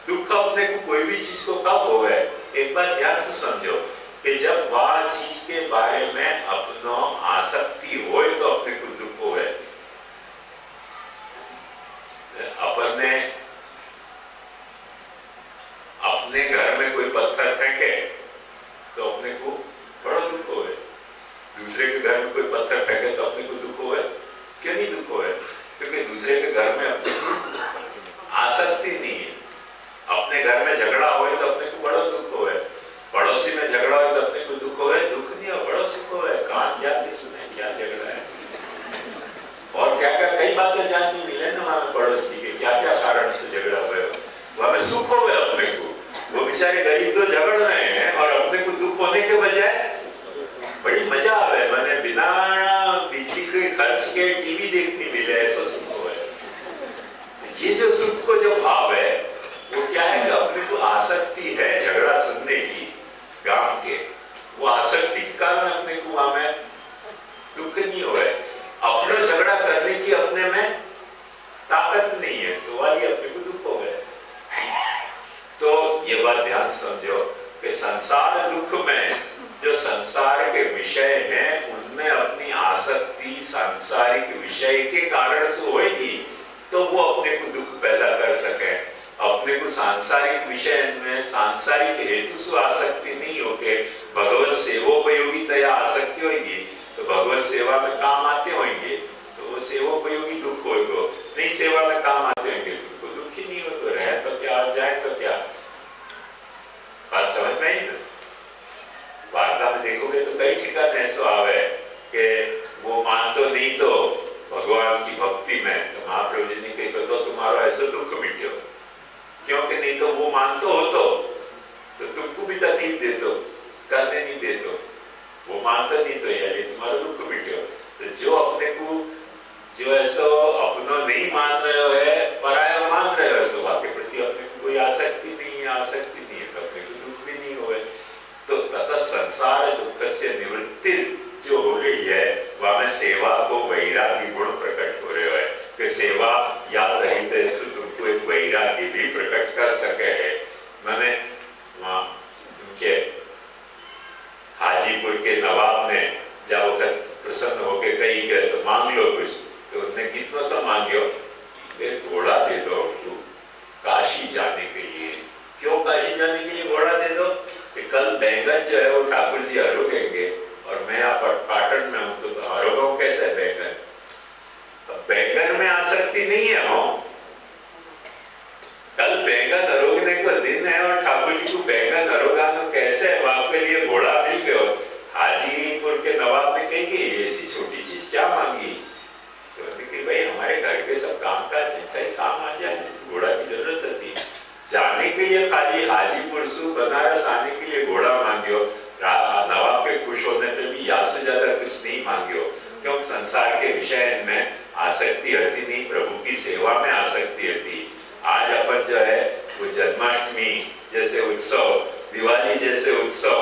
दुख अपने को कोई भी चीज को कब हो है, एक बार ध्यान से समझो कि जब वह चीज के बारे में अपनो आसक्ति हो तो अपने को दुख हो है। अपन ने अपने घर में कोई पत्थर फेंके तो अपने को बड़ा दुख हो है, दूसरे के घर में कोई पत्थर फेंके तो अपने को दुख हो है। क्यों नहीं दुख हो है? क्योंकि दूसरे के घर में अपने आसक्ति नहीं है। अपने घर में झगड़ा हो तो अपने को बड़ा दुख हो है, पड़ोसी में झगड़ा हो तो अपने को दुख हो है। दुख नहीं हो, पड़ोसी को है, कान जाके सुने क्या झगड़ा है और क्या क्या कई बातें जानने मिले ना वहां पड़ोसी के क्या क्या कारण से झगड़ा हुआ है, वहां में सुख हो गया अपने को। वो बेचारे गरीब तो झगड़ रहे हैं और अपने को दुख होने के बजाय बड़ी मजा आ रहा है, मैंने बिना बिजली के खर्च के टीवी देखने मिले, ऐसा सुख हो है। ये जो सुख को जो भाव है वो क्या है कि अपने को आसक्ति है झगड़ा सुनने की गांव के, वो आसक्ति के कारण अपने को वहां में दुख नहीं हो है। अपना झगड़ा करने की अपने में ताकत नहीं है तो वाली अपने को दुख हो गए। तो ये बात ध्यान समझो कि संसार दुख में जो संसार के विषय हैं उनमें अपनी आसक्ति सांसारिक विषय के कारण से होगी तो वो अपने को दुख पैदा कर सके। अपने को सांसारिक विषय में सांसारिक हेतु से आसक्ति नहीं होके भगवत सेवोपयोगिता आसक्ति होगी तो भगवत सेवा में काम आते होंगे तो वो सेवोपयोगी दुख होगा। नहीं सेवा में काम आते होंगे तो दुख ही नहीं होगा, रहे तो क्या जाए तो क्या। बात समझ में आई ना? वार्ता में देखोगे तो कई ठिकाने ऐसा आवे कि वो मान तो नहीं तो भगवान की भक्ति में तो महाप्रभु जी ने कही तो तुम्हारा ऐसा दुख मिट्यो, क्योंकि नहीं तो वो मानते हो तो तुमको भी तकलीफ दे दो, करने नहीं दे दो, वो मानते नहीं तो यार ये तुम्हारा दुख मिट्यो। तो जो अपने को मांग लो कुछ। तो उन्होंने कितनों सा मांगियो, घोड़ा दे दो तू काशी जाने के लिए। क्यों काशी जाने के लिए घोड़ा दे दो? कि कल बैंगन जो है वो ठाकुर जी आरोगेंगे और मैं यहाँ पाटन में हूँ, तो आरोगो कैसे बैंगन? बैंगन में आसक्ति नहीं है। हो कल बैंगन अरोगने का दिन है और ठाकुर जी को बैंगन अरोगा तो कैसे है? आपके लिए घोड़ा मिल गया। हाजीपुर के नवाब ने कही कि ऐसी छोटी चीज क्या मांगी? तो कि भाई हमारे घर के सब काम काज है, कहीं काम आ जाए, घोड़ा की जरूरत थी। जाने के लिए खाली हाजीपुर से बनारस आने के लिए घोड़ा मांगियो। नवाब के खुश होने पे भी या से ज्यादा कुछ नहीं मांगियो, क्योंकि संसार के विषय में आसक्ति होती नहीं, प्रभु की सेवा में आसक्ति होती। आज अपन जो है वो जन्माष्टमी जैसे उत्सव, दिवाली जैसे उत्सव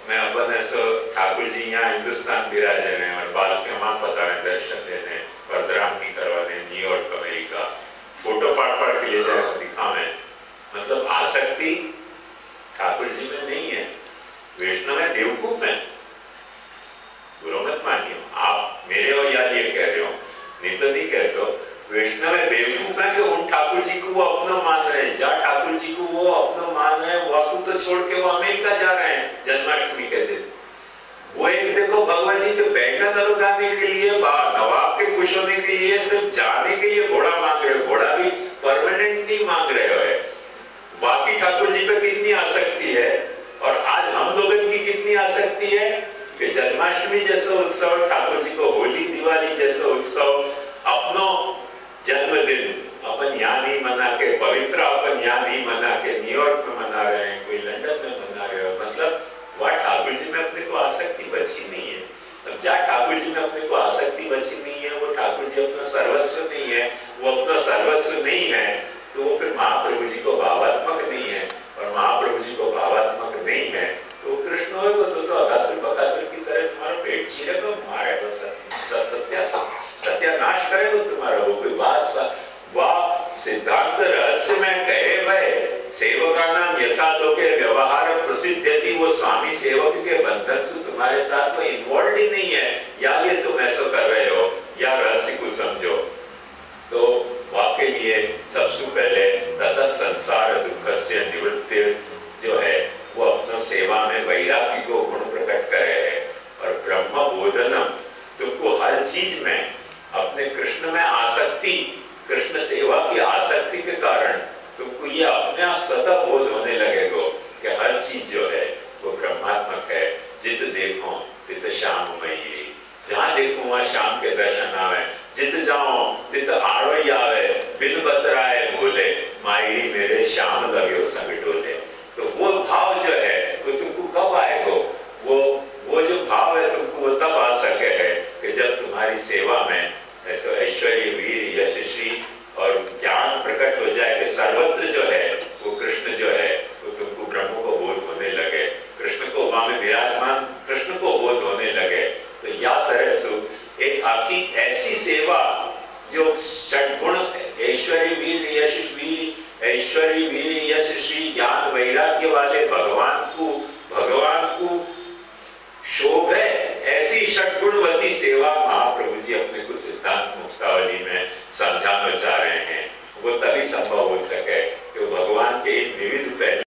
में अपन ऐसा ठाकुर जी यहाँ हिंदुस्तान विराजे हैं और बाल के माँ पता है दर्शन लेने, वर्धरामनी करवाने, न्यूयॉर्क अमेरिका, फोटो पाड़ के ले जाए दिखावे। मतलब आसक्ति ठाकुर जी में नहीं है। वैष्णव है बेवकूफ है, बुरा मत मानिए। आप मेरे और याद ये कह रहे हो, नहीं तो नहीं कहते हो। वैष्णव है बेवकूफ है कि उन ठाकुर जी को वो अपना मान रहे हैं। जहाँ ठाकुर जी को वो अपना मान रहे हैं, वो तो छोड़ के वो अमेरिका जा रहे हैं जन्माष्टमी के दिन। वो एक देखो भगवान जी तो बैंगन उगाने के लिए, नवाब के खुश होने के लिए, सिर्फ जाने के लिए घोड़ा मांग रहे हो। घोड़ा भी परमानेंट नहीं मांग रहे हो। बाकी ठाकुर जी पे कितनी आसक्ति है और आज हम लोगों की कितनी आसक्ति है कि जन्माष्टमी जैसा उत्सव, ठाकुर जी को होली दिवाली जैसा उत्सव, अपनो जन्मदिन अपन यहाँ नहीं मना के, पवित्र अपन यहाँ नहीं मना के न्यूयॉर्क में मना रहे हैं, कोई लंदन में मना रहे हो। मतलब वह ठाकुर जी में अपने को आसक्ति बची नहीं है। अब जहाँ ठाकुर जी में अपने को आसक्ति बची नहीं है, वो ठाकुर जी अपना सर्वस्व नहीं है, वो अपना सर्वस्व नहीं है, तो वो फिर महाप्रभु जी को भावात्मक नहीं है। और महाप्रभु जी को भावात्मक नहीं है तो कृष्ण होगा तो अगासुर बकासुर की तरह तुम्हारा पेट चीरेगा, मारेगा, सत्यानाश करेगा तुम्हारा। वो कोई बात वाह सिद्धांत रहस्य में कहे भय सेवका नाम यथा लोके व्यवहार प्रसिद्धि, वो स्वामी सेवक के बंधन से तुम्हारे साथ वो इन्वॉल्व ही नहीं है। या ये तुम ऐसा कर रहे हो या रहस्य को समझो। तो वाके लिए सबसे पहले ततः संसार दुख से निवृत्ति जो है वो अपना सेवा में वैराग्य को गुण प्रकट करे है। और ब्रह्म बोधनम, तुमको हर चीज में अपने कृष्ण में आसक्ति, कृष्ण सेवा की आसक्ति के कारण तुमको ये अपने आप स्वतः बोध होने लगेगा कि हर चीज जो है वो ब्रह्मात्मक है। जित देखो तित श्याममयी, जहां देखो वहां श्याम के दर्शन आवे, जित जाओ तित आड़ो ही आवे, बिन बतराए बोले मायरी मेरे श्याम लगे संग डोले। तो वो भाव जो है वो तुमको कब आएगा? वो जो भाव है तुमको वो तब आ सके है कि जब तुम्हारी सेवा में ऐसा ऐश्वर्य वीर यश श्री और ज्ञान प्रकट हो जाए कि सर्वत्र जो है वो कृष्ण जो है वो तुमको ब्रह्म को बोध होने लगे, कृष्ण को वहां में विराजमान कृष्ण को बोध होने लगे। तो या तरह से एक आखी ऐसी सेवा जो षड्गुण ऐश्वर्य वीर यश श्री ज्ञान वैराग्य वाले भगवान को शोभ है, ऐसी षड्गुणवती सेवा महाप्रभु जी अपने को सिद्धांत मुक्तावली में समझाना चाह रहे हैं। वो तभी संभव हो सके कि भगवान के इन विविध पहलू